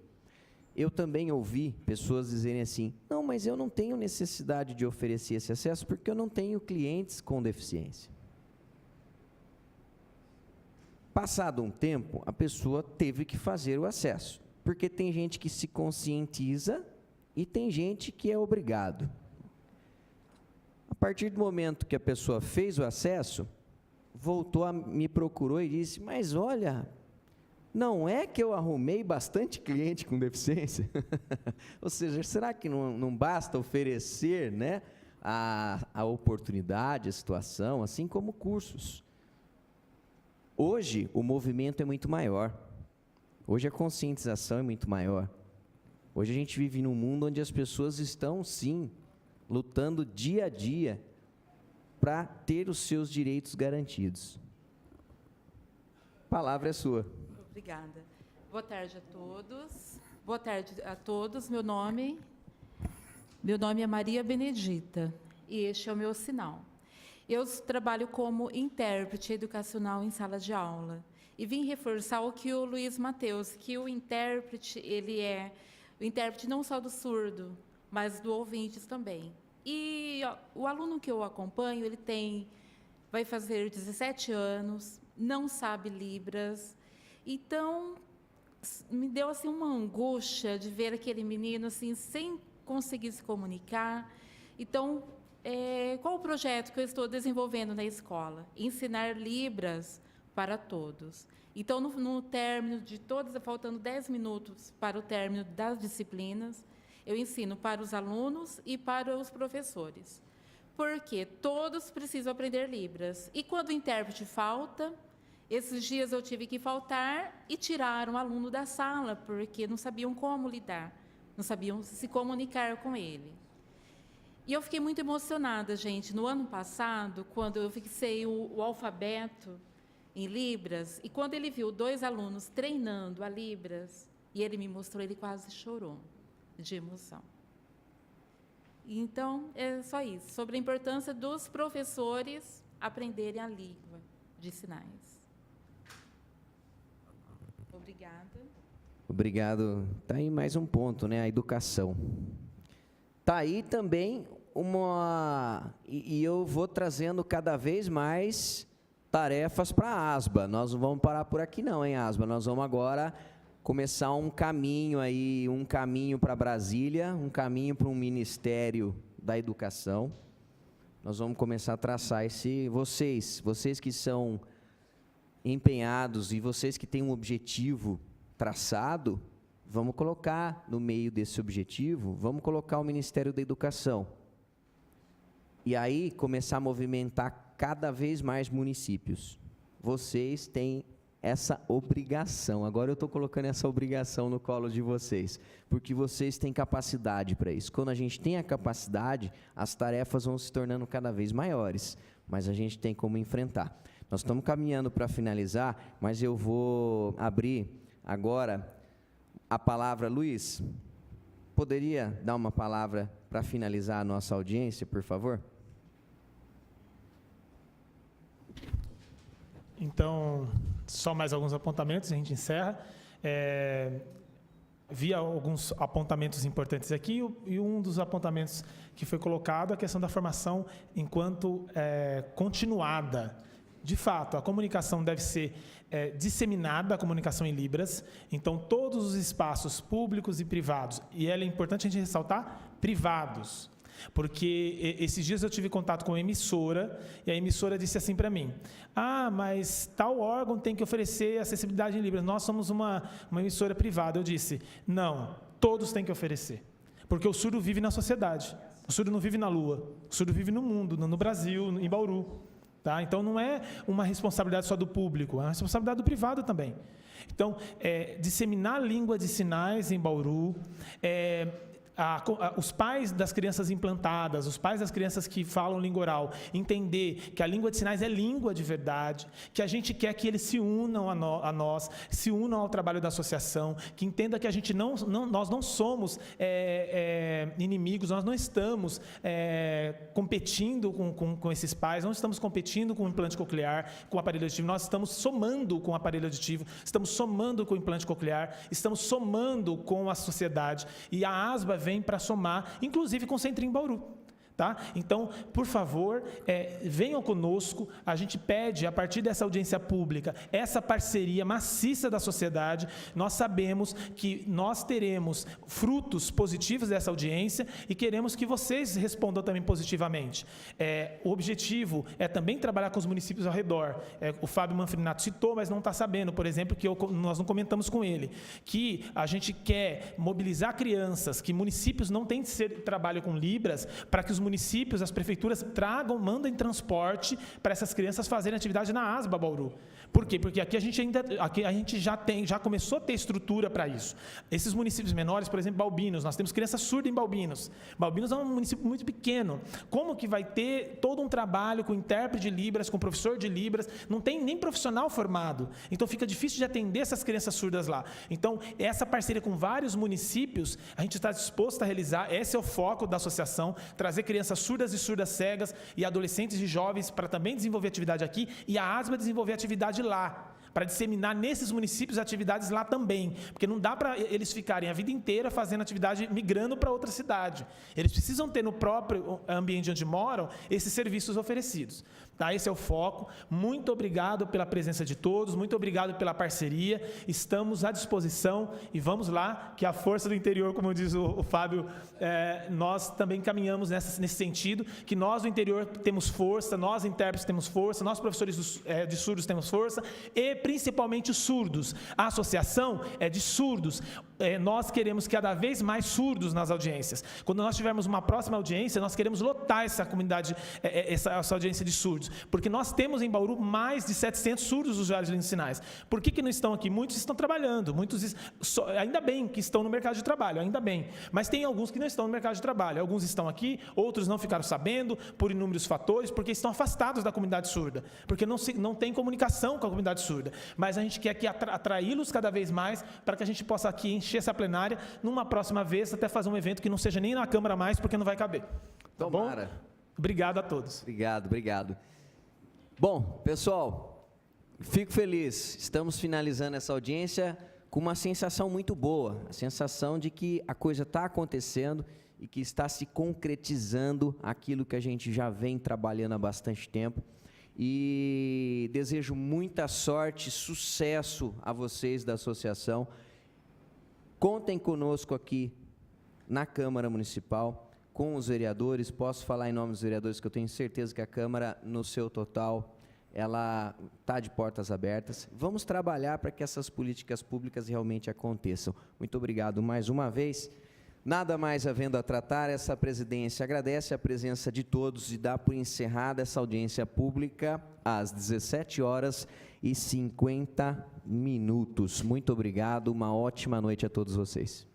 Eu também ouvi pessoas dizerem assim, não, mas eu não tenho necessidade de oferecer esse acesso porque eu não tenho clientes com deficiência. Passado um tempo, a pessoa teve que fazer o acesso, porque tem gente que se conscientiza e tem gente que é obrigado. A partir do momento que a pessoa fez o acesso, voltou, me procurou e disse, mas olha, não é que eu arrumei bastante cliente com deficiência? Ou seja, será que não basta oferecer, né, a oportunidade, a situação, assim como cursos? Hoje, o movimento é muito maior. Hoje, a conscientização é muito maior. Hoje, a gente vive num mundo onde as pessoas estão, sim, lutando dia a dia para ter os seus direitos garantidos. A palavra é sua. Obrigada. Boa tarde a todos. Boa tarde a todos. Meu nome é Maria Benedita e este é o meu sinal. Eu trabalho como intérprete educacional em sala de aula e vim reforçar o que o Luiz Mateus, que o intérprete, ele é o intérprete não só do surdo, mas do ouvintes também. E o aluno que eu acompanho, vai fazer 17 anos, não sabe Libras, então me deu assim uma angústia de ver aquele menino assim sem conseguir se comunicar. Então, qual o projeto que eu estou desenvolvendo na escola? Ensinar Libras para todos. Então, no término de todas, faltando 10 minutos para o término das disciplinas, eu ensino para os alunos e para os professores. Porque todos precisam aprender Libras. E quando o intérprete falta, esses dias eu tive que faltar e tirar um aluno da sala, porque não sabiam como lidar, não sabiam se comunicar com ele. E eu fiquei muito emocionada, gente. No ano passado, quando eu fixei o alfabeto em Libras, e quando ele viu 2 alunos treinando a Libras, e ele me mostrou, ele quase chorou de emoção. Então, é só isso, sobre a importância dos professores aprenderem a língua de sinais. Obrigada. Obrigado. Está aí mais um ponto, né? A educação. Está aí também e eu vou trazendo cada vez mais tarefas para a ASBA. Nós não vamos parar por aqui não, hein, ASBA? Nós vamos agora começar um caminho aí, um caminho para Brasília, um caminho para um Ministério da Educação. Nós vamos começar a traçar vocês que são empenhados e vocês que têm um objetivo traçado, vamos colocar no meio desse objetivo, vamos colocar o Ministério da Educação. E aí começar a movimentar cada vez mais municípios. Vocês têm essa obrigação. Agora eu estou colocando essa obrigação no colo de vocês, porque vocês têm capacidade para isso. Quando a gente tem a capacidade, as tarefas vão se tornando cada vez maiores, mas a gente tem como enfrentar. Nós estamos caminhando para finalizar, mas eu vou abrir agora a palavra. Luiz, poderia dar uma palavra para finalizar a nossa audiência, por favor? Então, só mais alguns apontamentos, a gente encerra. Vi alguns apontamentos importantes aqui, e um dos apontamentos que foi colocado é a questão da formação enquanto continuada. De fato, a comunicação deve ser disseminada, a comunicação em Libras, então todos os espaços públicos e privados, e é importante a gente ressaltar, privados, porque esses dias eu tive contato com uma emissora, e a emissora disse assim para mim: mas tal órgão tem que oferecer acessibilidade em Libras, nós somos uma emissora privada. Eu disse: não, todos têm que oferecer, porque o surdo vive na sociedade, o surdo não vive na Lua, o surdo vive no mundo, no Brasil, em Bauru. Tá? Então, não é uma responsabilidade só do público, é uma responsabilidade do privado também. Então, disseminar a língua de sinais em Bauru, os pais das crianças implantadas, os pais das crianças que falam língua oral, entender que a língua de sinais é língua de verdade, que a gente quer que eles se unam a nós, se unam ao trabalho da associação, que entenda que nós não somos inimigos, nós não estamos competindo com esses pais, não estamos competindo com o implante coclear, com o aparelho auditivo, nós estamos somando com o aparelho auditivo, estamos somando com o implante coclear, estamos somando com a sociedade, e a ASBA vem para somar, inclusive com o Centrinho Bauru. Tá? Então, por favor, venham conosco. A gente pede, a partir dessa audiência pública, essa parceria maciça da sociedade. Nós sabemos que nós teremos frutos positivos dessa audiência e queremos que vocês respondam também positivamente. O objetivo é também trabalhar com os municípios ao redor. O Fábio Manfrinato citou, mas não está sabendo, por exemplo, que nós não comentamos com ele, que a gente quer mobilizar crianças, que municípios não têm de ser trabalho com Libras, para que os municípios, as prefeituras mandem transporte para essas crianças fazerem atividade na ASBA Bauru. Por quê? Porque aqui a gente já começou a ter estrutura para isso. Esses municípios menores, por exemplo, Balbinos, nós temos criança surda em Balbinos. Balbinos é um município muito pequeno. Como que vai ter todo um trabalho com intérprete de Libras, com professor de Libras? Não tem nem profissional formado. Então fica difícil de atender essas crianças surdas lá. Então, essa parceria com vários municípios, a gente está disposto a realizar. Esse é o foco da associação, trazer crianças surdas e surdas cegas e adolescentes e jovens para também desenvolver atividade aqui e a ASBA desenvolver atividade lá, para disseminar nesses municípios atividades lá também, porque não dá para eles ficarem a vida inteira fazendo atividade, migrando para outra cidade. Eles precisam ter no próprio ambiente onde moram esses serviços oferecidos. Tá? Esse é o foco. Muito obrigado pela presença de todos, muito obrigado pela parceria. Estamos à disposição e vamos lá, que a força do interior, como diz o Fábio, nós também caminhamos nesse sentido, que nós do interior temos força, nós intérpretes temos força, nós professores de surdos temos força, e principalmente os surdos. A associação é de surdos. Nós queremos cada vez mais surdos nas audiências. Quando nós tivermos uma próxima audiência, nós queremos lotar essa comunidade, essa audiência de surdos, porque nós temos em Bauru mais de 700 surdos usuários de línguas de sinais. Por que não estão aqui? Muitos estão trabalhando, ainda bem que estão no mercado de trabalho, ainda bem, mas tem alguns que não estão no mercado de trabalho. Alguns estão aqui, outros não ficaram sabendo por inúmeros fatores, porque estão afastados da comunidade surda, porque não tem comunicação com a comunidade surda. Mas a gente quer aqui atraí-los cada vez mais para que a gente possa aqui encher essa plenária numa próxima vez, até fazer um evento que não seja nem na Câmara mais, porque não vai caber. Tá bom? Obrigado a todos. Obrigado. Bom, pessoal, fico feliz. Estamos finalizando essa audiência com uma sensação muito boa, a sensação de que a coisa está acontecendo e que está se concretizando aquilo que a gente já vem trabalhando há bastante tempo. E desejo muita sorte, sucesso a vocês da associação. Contem conosco aqui na Câmara Municipal, com os vereadores. Posso falar em nome dos vereadores, que eu tenho certeza que a Câmara, no seu total, ela está de portas abertas. Vamos trabalhar para que essas políticas públicas realmente aconteçam. Muito obrigado mais uma vez. Nada mais havendo a tratar, essa presidência agradece a presença de todos e dá por encerrada essa audiência pública às 17h50. Muito obrigado, uma ótima noite a todos vocês.